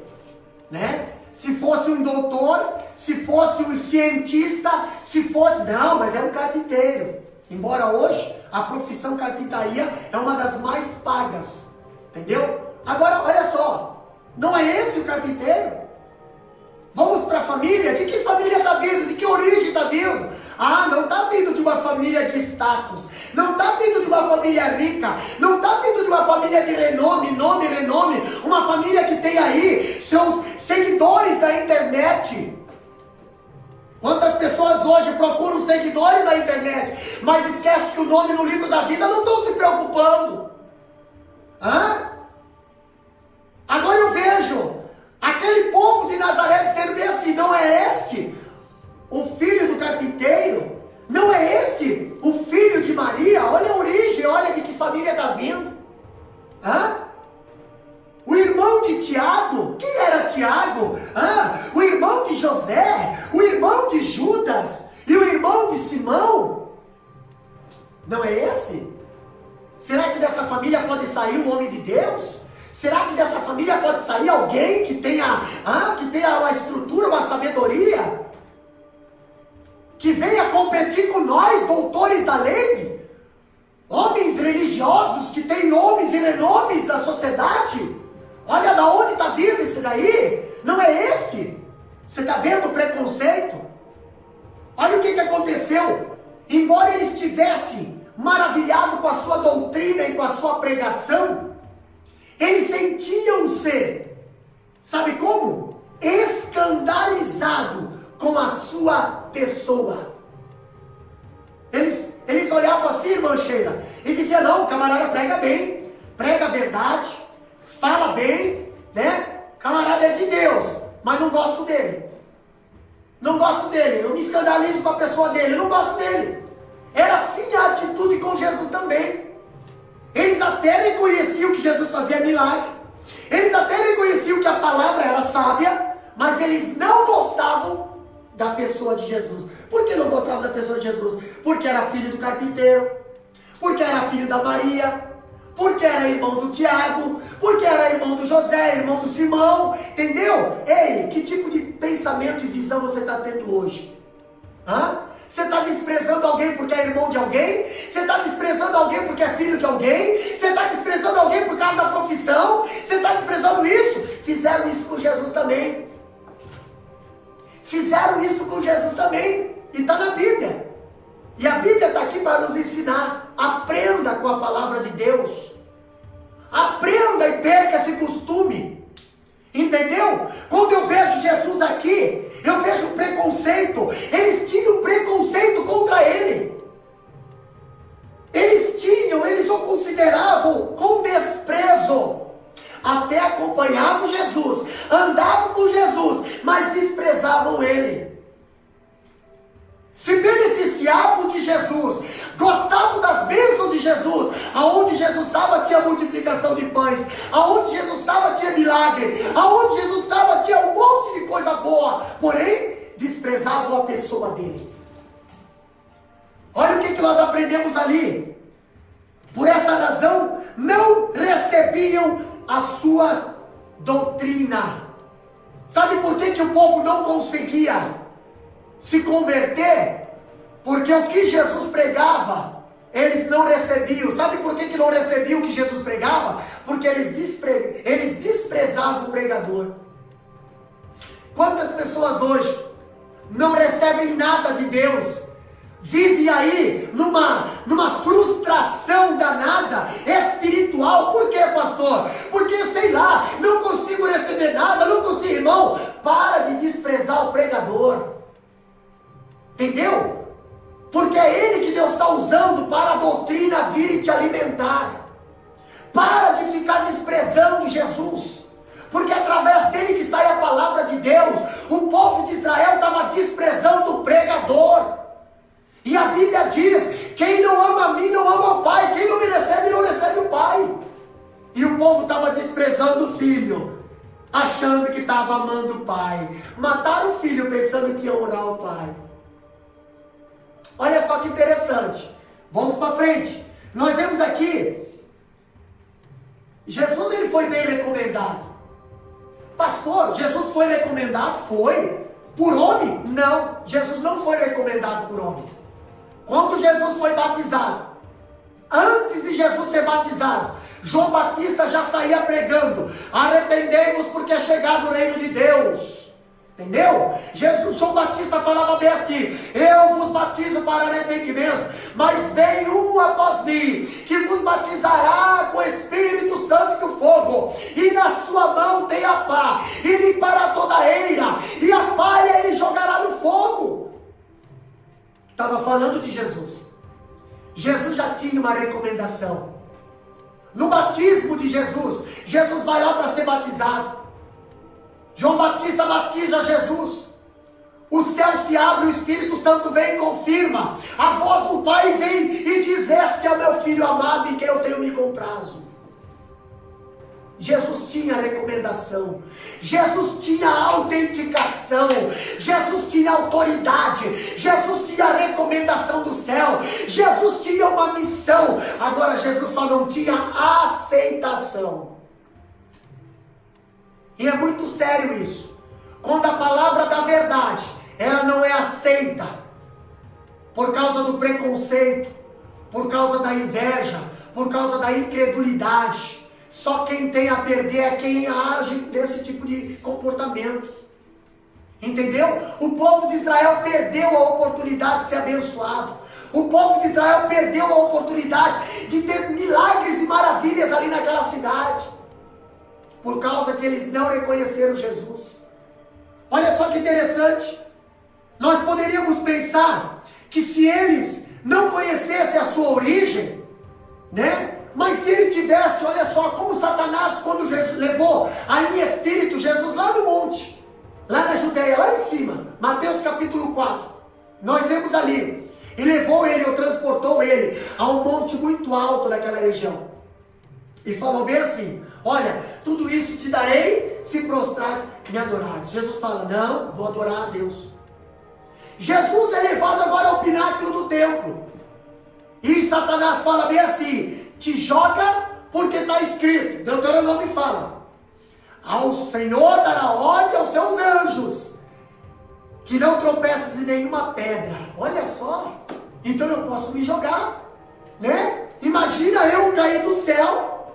[SPEAKER 1] né? Se fosse um doutor, se fosse um cientista, se fosse... Não, mas é um carpinteiro. Embora hoje a profissão carpintaria é uma das mais pagas, entendeu? Agora, olha só, não é esse o carpinteiro? Vamos para a família? De que família está vindo? De que origem está vindo? Não está vindo de uma família de status, não está vindo de uma família rica, não está vindo de uma família de renome, uma família que tem aí seus seguidores na internet. Quantas pessoas hoje procuram seguidores na internet, mas esquece que o nome no livro da vida não estão se preocupando. Agora eu vejo aquele povo de Nazaré dizendo bem assim: não é este o filho do carpinteiro? Não é este o filho de Maria? Olha a origem, olha de que família está vindo. O irmão de Tiago, quem era Tiago? O irmão de José, o irmão de Judas e o irmão de Simão? Não é esse? Será que dessa família pode sair um homem de Deus? Será que dessa família pode sair alguém que tenha uma estrutura, uma sabedoria? Que venha competir com nós, doutores da lei? Homens religiosos que têm nomes e renomes da sociedade? Olha da onde está vindo esse daí. Não é este? Você está vendo o preconceito? Olha o que aconteceu. Embora eles estivessem maravilhados com a sua doutrina e com a sua pregação, eles sentiam-se, sabe como? Escandalizados com a sua pessoa. Eles olhavam assim, irmã Sheila, e diziam: não, o camarada prega bem, prega a verdade, fala bem, né? Camarada é de Deus, mas não gosto dele. Não gosto dele, eu me escandalizo com a pessoa dele, não gosto dele. Era assim a atitude com Jesus também. Eles até reconheciam que Jesus fazia milagre, eles até reconheciam que a palavra era sábia, mas eles não gostavam da pessoa de Jesus. Por que não gostavam da pessoa de Jesus? Porque era filho do carpinteiro, porque era filho da Maria, porque era irmão do Tiago, porque era irmão do José, irmão do Simão, entendeu? Ei, que tipo de pensamento e visão você está tendo hoje? Você está desprezando alguém porque é irmão de alguém? Você está desprezando alguém porque é filho de alguém? Você está desprezando alguém por causa da profissão? Você está desprezando isso? Fizeram isso com Jesus também. Fizeram isso com Jesus também. E está na Bíblia. E a Bíblia está aqui para nos ensinar. Aprenda com a palavra de Deus. Aprenda e perca esse costume. Entendeu? Quando eu vejo Jesus aqui, eu vejo preconceito. Eles tinham preconceito contra ele. Eles o consideravam com desprezo. Até acompanhavam Jesus, andavam com Jesus, mas desprezavam ele. Se beneficiavam de Jesus, gostavam das bênçãos de Jesus. Aonde Jesus estava tinha multiplicação de pães, aonde Jesus estava tinha milagre, aonde Jesus estava tinha um monte de coisa boa, porém desprezavam a pessoa dele. Olha o que nós aprendemos ali. Por essa razão não recebiam a sua doutrina. Sabe por que o povo não conseguia se converter? Porque o que Jesus pregava, eles não recebiam. Sabe por que não recebiam o que Jesus pregava? Porque eles desprezavam o pregador. Quantas pessoas hoje não recebem nada de Deus? Vive aí numa frustração danada, espiritual. Por quê, pastor? Porque, sei lá, não consigo receber nada, não consigo. Irmão, para de desprezar o pregador. Entendeu? Porque é ele que Deus está usando para a doutrina vir e te alimentar. Para de ficar desprezando Jesus. Porque através dele que sai a palavra de Deus. O povo de Israel estava desprezando o pregador. E a Bíblia diz: quem não ama a mim não ama o Pai, quem não me recebe não recebe o Pai. E o povo estava desprezando o filho, achando que estava amando o Pai. Mataram o filho pensando que ia honrar o Pai. Olha só que interessante. Vamos para frente. Nós vemos aqui, Jesus ele foi bem recomendado. Pastor, Jesus foi recomendado? Foi. Por homem? Não, Jesus não foi recomendado por homem. Quando Jesus foi batizado, antes de Jesus ser batizado, João Batista já saía pregando: arrependei-vos porque é chegado o reino de Deus. Entendeu? João Batista falava bem assim: eu vos batizo para arrependimento, mas vem um após mim, que vos batizará com o Espírito Santo e com fogo, e na sua mão tem a pá, e limpará toda a eira, e a palha ele jogará no fogo. Estava falando de Jesus. Jesus já tinha uma recomendação. No batismo de Jesus, Jesus vai lá para ser batizado. João Batista batiza Jesus. O céu se abre, o Espírito Santo vem e confirma. A voz do Pai vem e diz: este é o meu Filho amado em quem eu tenho me comprazo. Jesus tinha recomendação, Jesus tinha autenticação, Jesus tinha autoridade, Jesus tinha recomendação do céu, Jesus tinha uma missão. Agora Jesus só não tinha aceitação. E é muito sério isso. Quando a palavra da verdade, ela não é aceita, por causa do preconceito, por causa da inveja, por causa da incredulidade. Só quem tem a perder é quem age desse tipo de comportamento. Entendeu? O povo de Israel perdeu a oportunidade de ser abençoado. O povo de Israel perdeu a oportunidade de ter milagres e maravilhas ali naquela cidade, por causa que eles não reconheceram Jesus. Olha só que interessante. Nós poderíamos pensar que se eles não conhecessem a sua origem, né? Mas se ele tivesse, olha só, como Satanás, quando levou ali em espírito Jesus lá no monte, lá na Judeia, lá em cima, Mateus capítulo 4, nós vemos ali, e levou ele, ou transportou ele, a um monte muito alto daquela região, e falou bem assim: olha, tudo isso te darei se prostrares e me adorares. Jesus fala: não, vou adorar a Deus. Jesus é levado agora ao pináculo do templo, e Satanás fala bem assim: te joga, porque está escrito, Deuteronômio fala: ao Senhor dará ordem aos seus anjos, que não tropeces em nenhuma pedra. Olha só, então eu posso me jogar, né? Imagina eu cair do céu,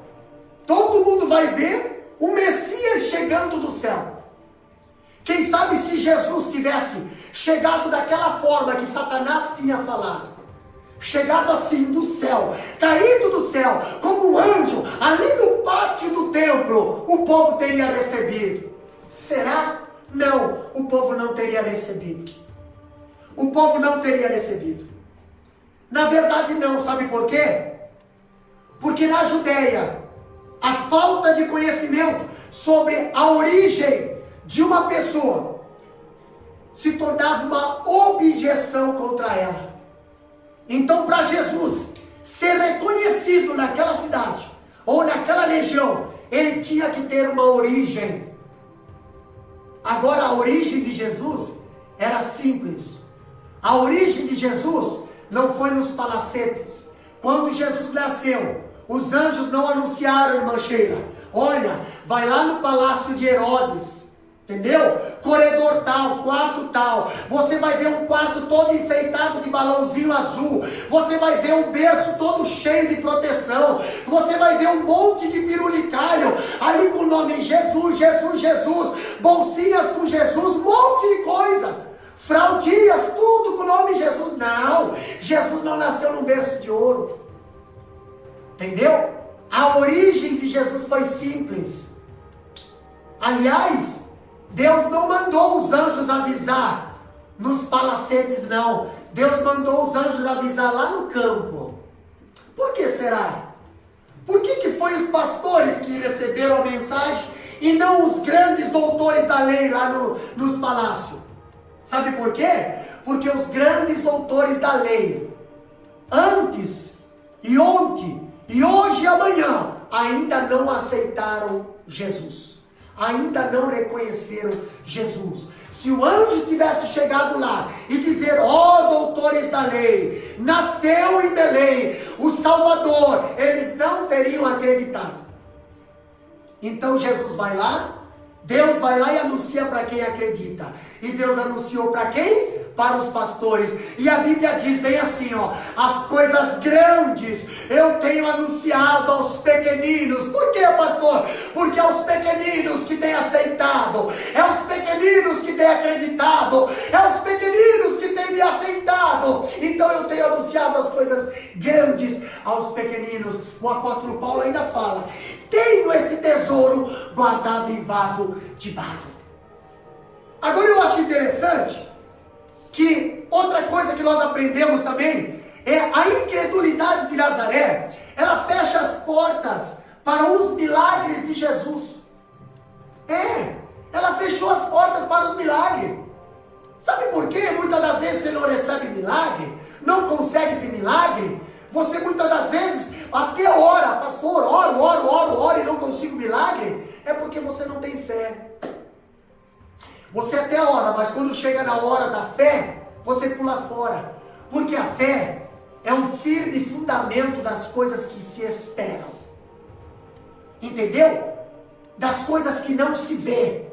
[SPEAKER 1] todo mundo vai ver o Messias chegando do céu. Quem sabe se Jesus tivesse chegado daquela forma que Satanás tinha falado, chegado assim do céu, caído do céu, como um anjo, ali no pátio do templo, o povo teria recebido. Será? Não, o povo não teria recebido. O povo não teria recebido. Na verdade não, sabe por quê? Porque na Judeia, a falta de conhecimento sobre a origem de uma pessoa se tornava uma objeção contra ela. Então, para Jesus ser reconhecido naquela cidade, ou naquela região, ele tinha que ter uma origem. Agora, a origem de Jesus era simples. A origem de Jesus não foi nos palacetes. Quando Jesus nasceu, os anjos não anunciaram, irmã Sheila: olha, vai lá no palácio de Herodes, entendeu? Corredor tal, quarto tal. Você vai ver um quarto todo enfeitado de balãozinho azul. Você vai ver um berço todo cheio de proteção. Você vai ver um monte de pirulicalho ali com o nome Jesus, Jesus, Jesus. Bolsinhas com Jesus, um monte de coisa. Fraldinhas, tudo com o nome Jesus. Não, Jesus não nasceu num berço de ouro. Entendeu? A origem de Jesus foi simples. Aliás, Deus não mandou os anjos avisar nos palacetes, não. Deus mandou os anjos avisar lá no campo. Por que será? Por que foi os pastores que receberam a mensagem e não os grandes doutores da lei lá nos palácios? Sabe por quê? Porque os grandes doutores da lei, antes e ontem e hoje e amanhã, ainda não aceitaram Jesus. Ainda não reconheceram Jesus. Se o anjo tivesse chegado lá e dizer: ó doutores da lei, nasceu em Belém o Salvador, eles não teriam acreditado. Então Jesus vai lá, Deus vai lá e anuncia para quem acredita. E Deus anunciou para quem? Para os pastores. E a Bíblia diz bem assim, ó: as coisas grandes eu tenho anunciado aos pequeninos. Por que, pastor? Porque é os pequeninos que têm aceitado, é os pequeninos que têm acreditado, é os pequeninos que têm me aceitado. Então eu tenho anunciado as coisas grandes aos pequeninos. O apóstolo Paulo ainda fala: tenho esse tesouro guardado em vaso de barro. Agora eu acho interessante que outra coisa que nós aprendemos também é a incredulidade de Nazaré. Ela fecha as portas para os milagres de Jesus. Ela fechou as portas para os milagres. Sabe por quê? Muitas das vezes você não recebe milagre, não consegue ter milagre. Você muitas das vezes até ora, pastor, oro e não consigo milagre. É porque você não tem fé. Você até ora, mas quando chega na hora da fé, você pula fora. Porque a fé é um firme fundamento das coisas que se esperam. Entendeu? Das coisas que não se vê.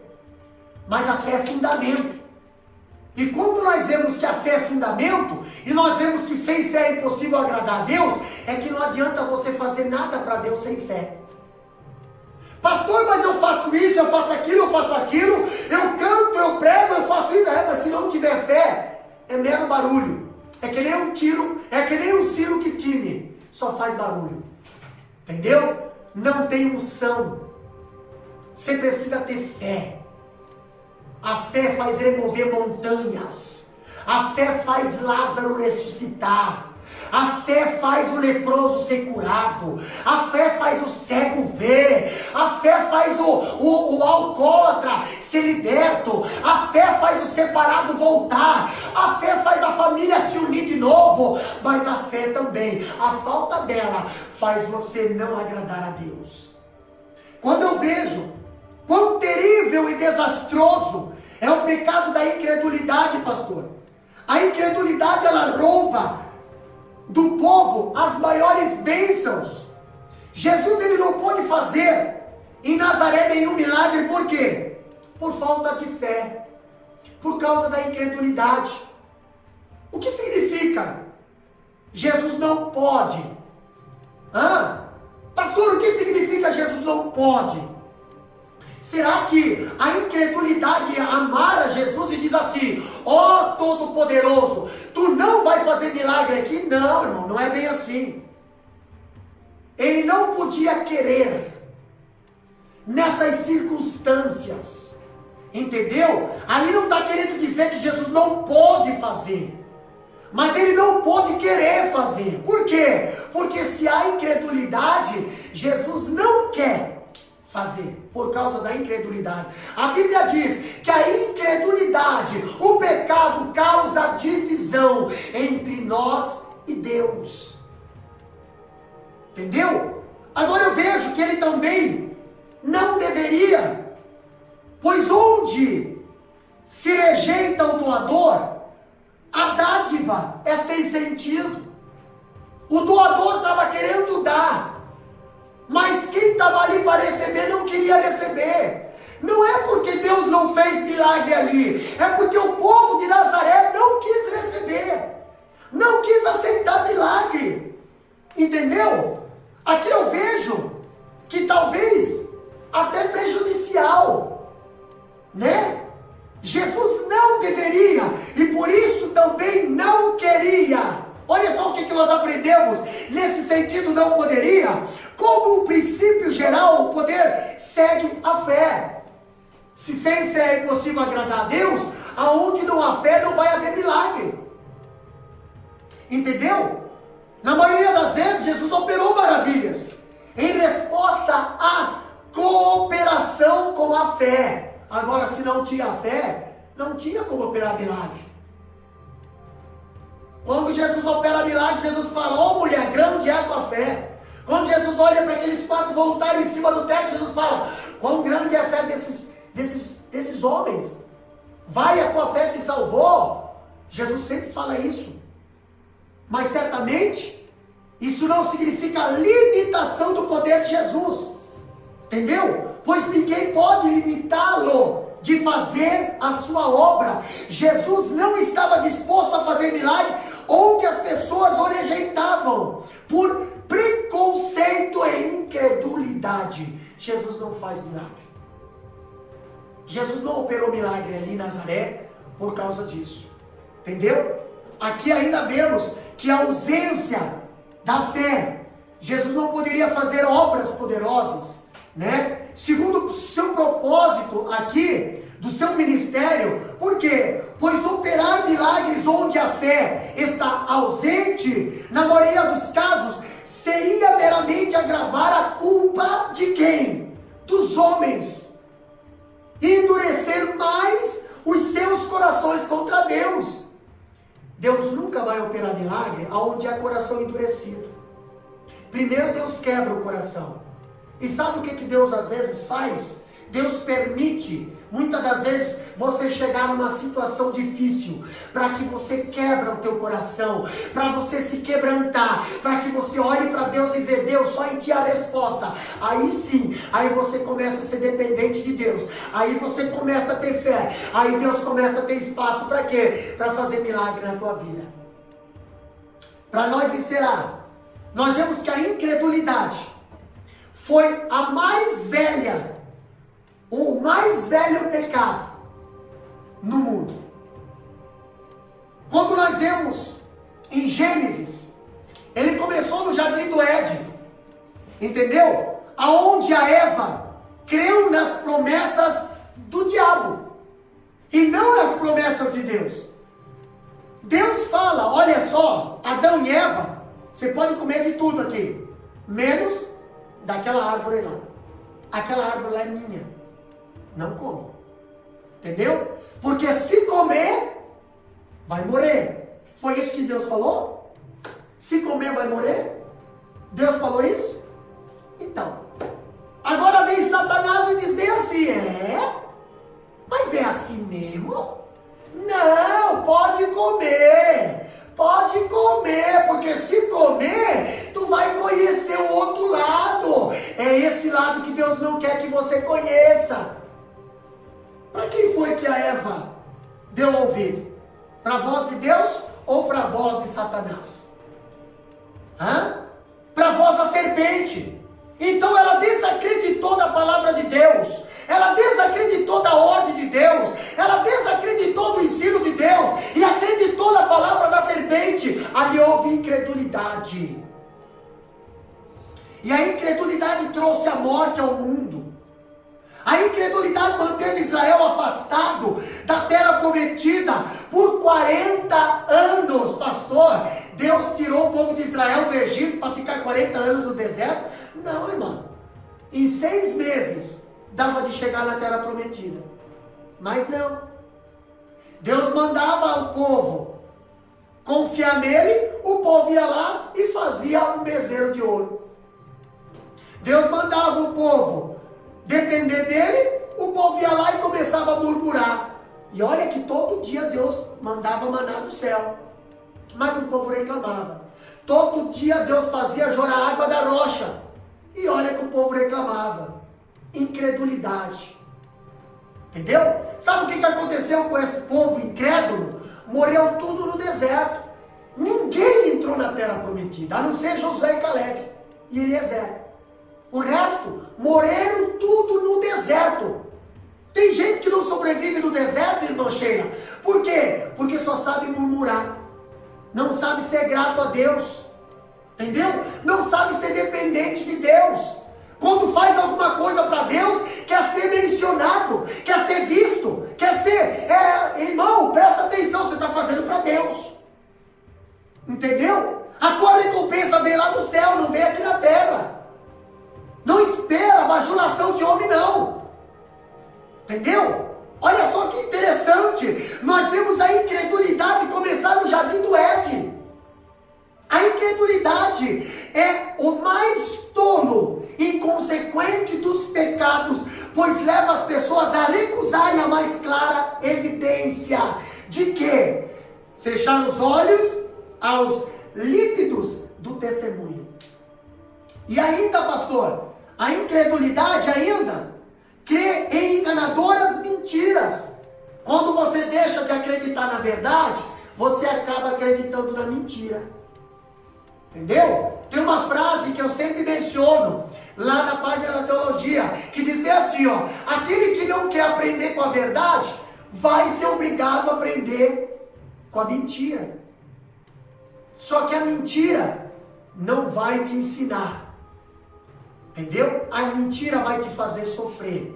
[SPEAKER 1] Mas a fé é fundamento. E quando nós vemos que a fé é fundamento, e nós vemos que sem fé é impossível agradar a Deus, é que não adianta você fazer nada para Deus sem fé. Pastor, mas eu faço isso, eu faço aquilo, eu canto, eu prego, eu faço isso. Mas se não tiver fé, é mero barulho. É que nem um tiro, é que nem um sino que time, só faz barulho. Entendeu? Não tem unção. Você precisa ter fé. A fé faz remover montanhas. A fé faz Lázaro ressuscitar. A fé faz o leproso ser curado. A fé faz o cego ver. A fé faz o alcoólatra ser liberto. A fé faz o separado voltar. A fé faz a família se unir de novo. Mas a fé também, a falta dela, faz você não agradar a Deus. Quando eu vejo quão terrível e desastroso é o pecado da incredulidade, pastor. A incredulidade, ela rouba do povo as maiores bênçãos. Jesus, ele não pôde fazer em Nazaré nenhum milagre. Por quê? Por falta de fé, por causa da incredulidade. O que significa? Jesus não pode. Pastor, o que significa Jesus não pode? Será que a incredulidade amara Jesus e diz assim: ó Todo-Poderoso, tu não vai fazer milagre aqui? Não, irmão, não é bem assim. Ele não podia querer nessas circunstâncias, entendeu? Ali não está querendo dizer que Jesus não pode fazer, mas ele não pode querer fazer. Por quê? Porque se há incredulidade, Jesus não quer fazer, por causa da incredulidade. A Bíblia diz que a incredulidade, o pecado, causa divisão entre nós e Deus. Entendeu? Agora eu vejo que ele também não deveria, pois onde se rejeita o doador, a dádiva é sem sentido. O doador estava querendo dar, mas quem estava ali para receber não queria receber. Não é porque Deus não fez milagre ali, é porque o povo de Nazaré não quis receber, não quis aceitar milagre. Entendeu? Aqui eu vejo que talvez até prejudicial, né? Jesus não deveria, e por isso também não queria. Olha só o que nós aprendemos nesse sentido, não poderia. Como um princípio geral, o poder segue a fé. Se sem fé é impossível agradar a Deus, aonde não há fé não vai haver milagre. Entendeu? Na maioria das vezes, Jesus operou maravilhas em resposta à cooperação com a fé. Agora, se não tinha fé, não tinha como operar milagre. Quando Jesus opera milagre, Jesus fala: ó mulher, grande é a tua fé. Quando Jesus olha para aqueles 4 voltarem em cima do teto, Jesus fala: quão grande é a fé desses homens. Vai, a tua fé te salvou. Jesus sempre fala isso. Mas certamente, isso não significa limitação do poder de Jesus. Entendeu? Pois ninguém pode limitá-lo de fazer a sua obra. Jesus não estava disposto a fazer milagre onde as pessoas o rejeitavam por preconceito e incredulidade. Jesus não faz milagre. Jesus não operou milagre ali em Nazaré por causa disso. Entendeu? Aqui ainda vemos que a ausência da fé, Jesus não poderia fazer obras poderosas, né? Segundo o seu propósito aqui, do seu ministério. Por quê? Pois operar milagres onde a fé está ausente, na maioria dos casos, seria meramente agravar a culpa de quem? Dos homens. E endurecer mais os seus corações contra Deus. Deus nunca vai operar milagre onde há coração endurecido. Primeiro Deus quebra o coração. E sabe o que Deus às vezes faz? Deus permite, muitas das vezes, você chegar numa situação difícil, para que você quebra o teu coração, para você se quebrantar, para que você olhe para Deus e vê Deus só em ti a resposta. Aí sim, aí você começa a ser dependente de Deus, aí você começa a ter fé, aí Deus começa a ter espaço para quê? Para fazer milagre na tua vida. Para nós encerrar, nós vemos que a incredulidade foi a mais velha, o mais velho pecado no mundo. Quando nós vemos em Gênesis, ele começou no jardim do Éden, entendeu? Aonde a Eva creu nas promessas do diabo e não nas promessas de Deus. Deus fala, olha só, Adão e Eva, você pode comer de tudo aqui, menos daquela árvore lá. Aquela árvore lá é minha. Não come. Entendeu? Porque se comer, vai morrer. Foi isso que Deus falou? Se comer, vai morrer? Deus falou isso? Então. Agora vem Satanás e diz bem assim, mas é assim mesmo? Não, pode comer. Pode comer, porque se comer, tu vai conhecer o outro lado. É esse lado que Deus não quer que você conheça. Para quem foi que a Eva deu ouvido? Para a voz de Deus ou para a voz de Satanás? Para a voz da serpente. Então ela desacreditou da palavra de Deus. Ela desacreditou da ordem de Deus. Ela desacreditou do ensino de Deus. E acreditou na palavra da serpente. Ali houve incredulidade. E a incredulidade trouxe a morte ao mundo. A incredulidade manteve Israel afastado da terra prometida por 40 anos. Pastor, Deus tirou o povo de Israel do Egito para ficar 40 anos no deserto? Não, irmão. Em 6 meses dava de chegar na terra prometida. Mas não. Deus mandava o povo confiar nele, o povo ia lá e fazia um bezerro de ouro. Deus mandava o povo depender dele, o povo ia lá e começava a murmurar. E olha que todo dia Deus mandava maná do céu. Mas o povo reclamava. Todo dia Deus fazia jorrar água da rocha. E olha que o povo reclamava. Incredulidade. Entendeu? Sabe o que aconteceu com esse povo incrédulo? Morreu tudo no deserto. Ninguém entrou na terra prometida, a não ser Josué e Caleb e Eliezer. O resto morreram tudo no deserto. Tem gente que não sobrevive no deserto, irmão Sheila. Por quê? Porque só sabe murmurar. Não sabe ser grato a Deus. Entendeu? Não sabe ser dependente de Deus. Quando faz alguma coisa para Deus, quer ser mencionado, quer ser visto, quer ser... irmão, presta atenção, você está fazendo para Deus. Entendeu? A tua recompensa vem lá do céu, não vem aqui na terra. Não espera a bajulação de homem, não. Entendeu? Olha só que interessante. Nós vemos a incredulidade começar no jardim do Éden. A incredulidade é o mais tolo e inconsequente dos pecados, pois leva as pessoas a recusarem a mais clara evidência de que fechar os olhos aos lípidos do testemunho. E ainda, pastor, a incredulidade ainda crê em enganadoras mentiras. Quando você deixa de acreditar na verdade, você acaba acreditando na mentira. Entendeu? Tem uma frase que eu sempre menciono lá na página da teologia, que diz bem assim, ó: aquele que não quer aprender com a verdade, vai ser obrigado a aprender com a mentira. Só que a mentira não vai te ensinar. Entendeu? A mentira vai te fazer sofrer.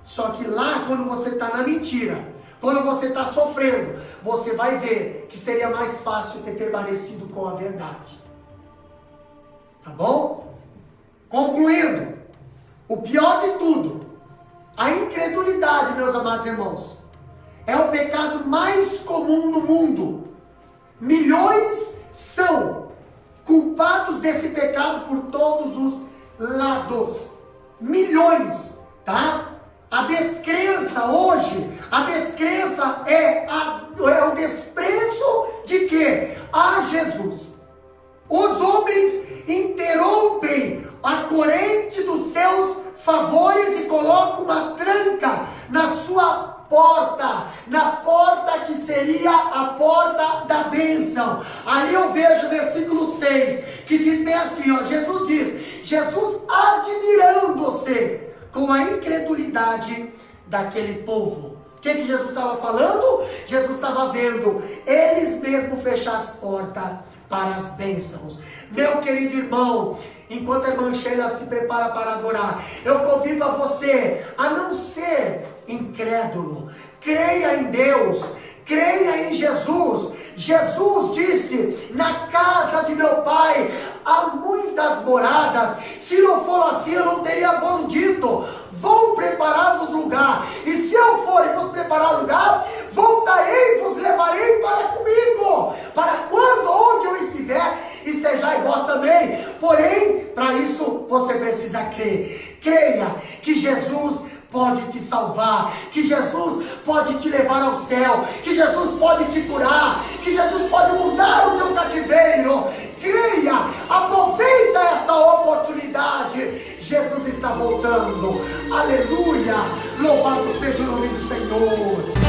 [SPEAKER 1] Só que lá, quando você está na mentira, quando você está sofrendo, você vai ver que seria mais fácil ter permanecido com a verdade. Tá bom? Concluindo, o pior de tudo, a incredulidade, meus amados irmãos, é o pecado mais comum no mundo. Milhões são culpados desse pecado por todos os lados. Milhões, tá? A descrença hoje, a descrença é o desprezo de quê? A Jesus. Os homens interrompem a corrente dos seus favores e colocam uma tranca na sua porta, na porta que seria a porta da bênção. Ali eu vejo o versículo 6, que diz bem assim, ó, Jesus admirando-se com a incredulidade daquele povo. O que Jesus estava falando? Jesus estava vendo eles mesmos fechar as portas para as bênçãos. Meu querido irmão, enquanto a irmã Sheila se prepara para adorar, eu convido a você a não ser incrédulo. Creia em Deus, creia em Jesus. Jesus disse, na casa de meu pai há muitas moradas, se não for assim eu não teria vos dito, vou preparar-vos lugar, e se eu for e vos preparar lugar, voltarei e vos levarei para comigo, para quando, onde eu estiver, estejais vós também. Porém, para isso você precisa crer. Creia que Jesus pode te salvar, que Jesus pode te levar ao céu, que Jesus pode te curar, que Jesus pode mudar o teu cativeiro. Creia, aproveita essa oportunidade. Jesus está voltando. Aleluia, louvado seja o nome do Senhor.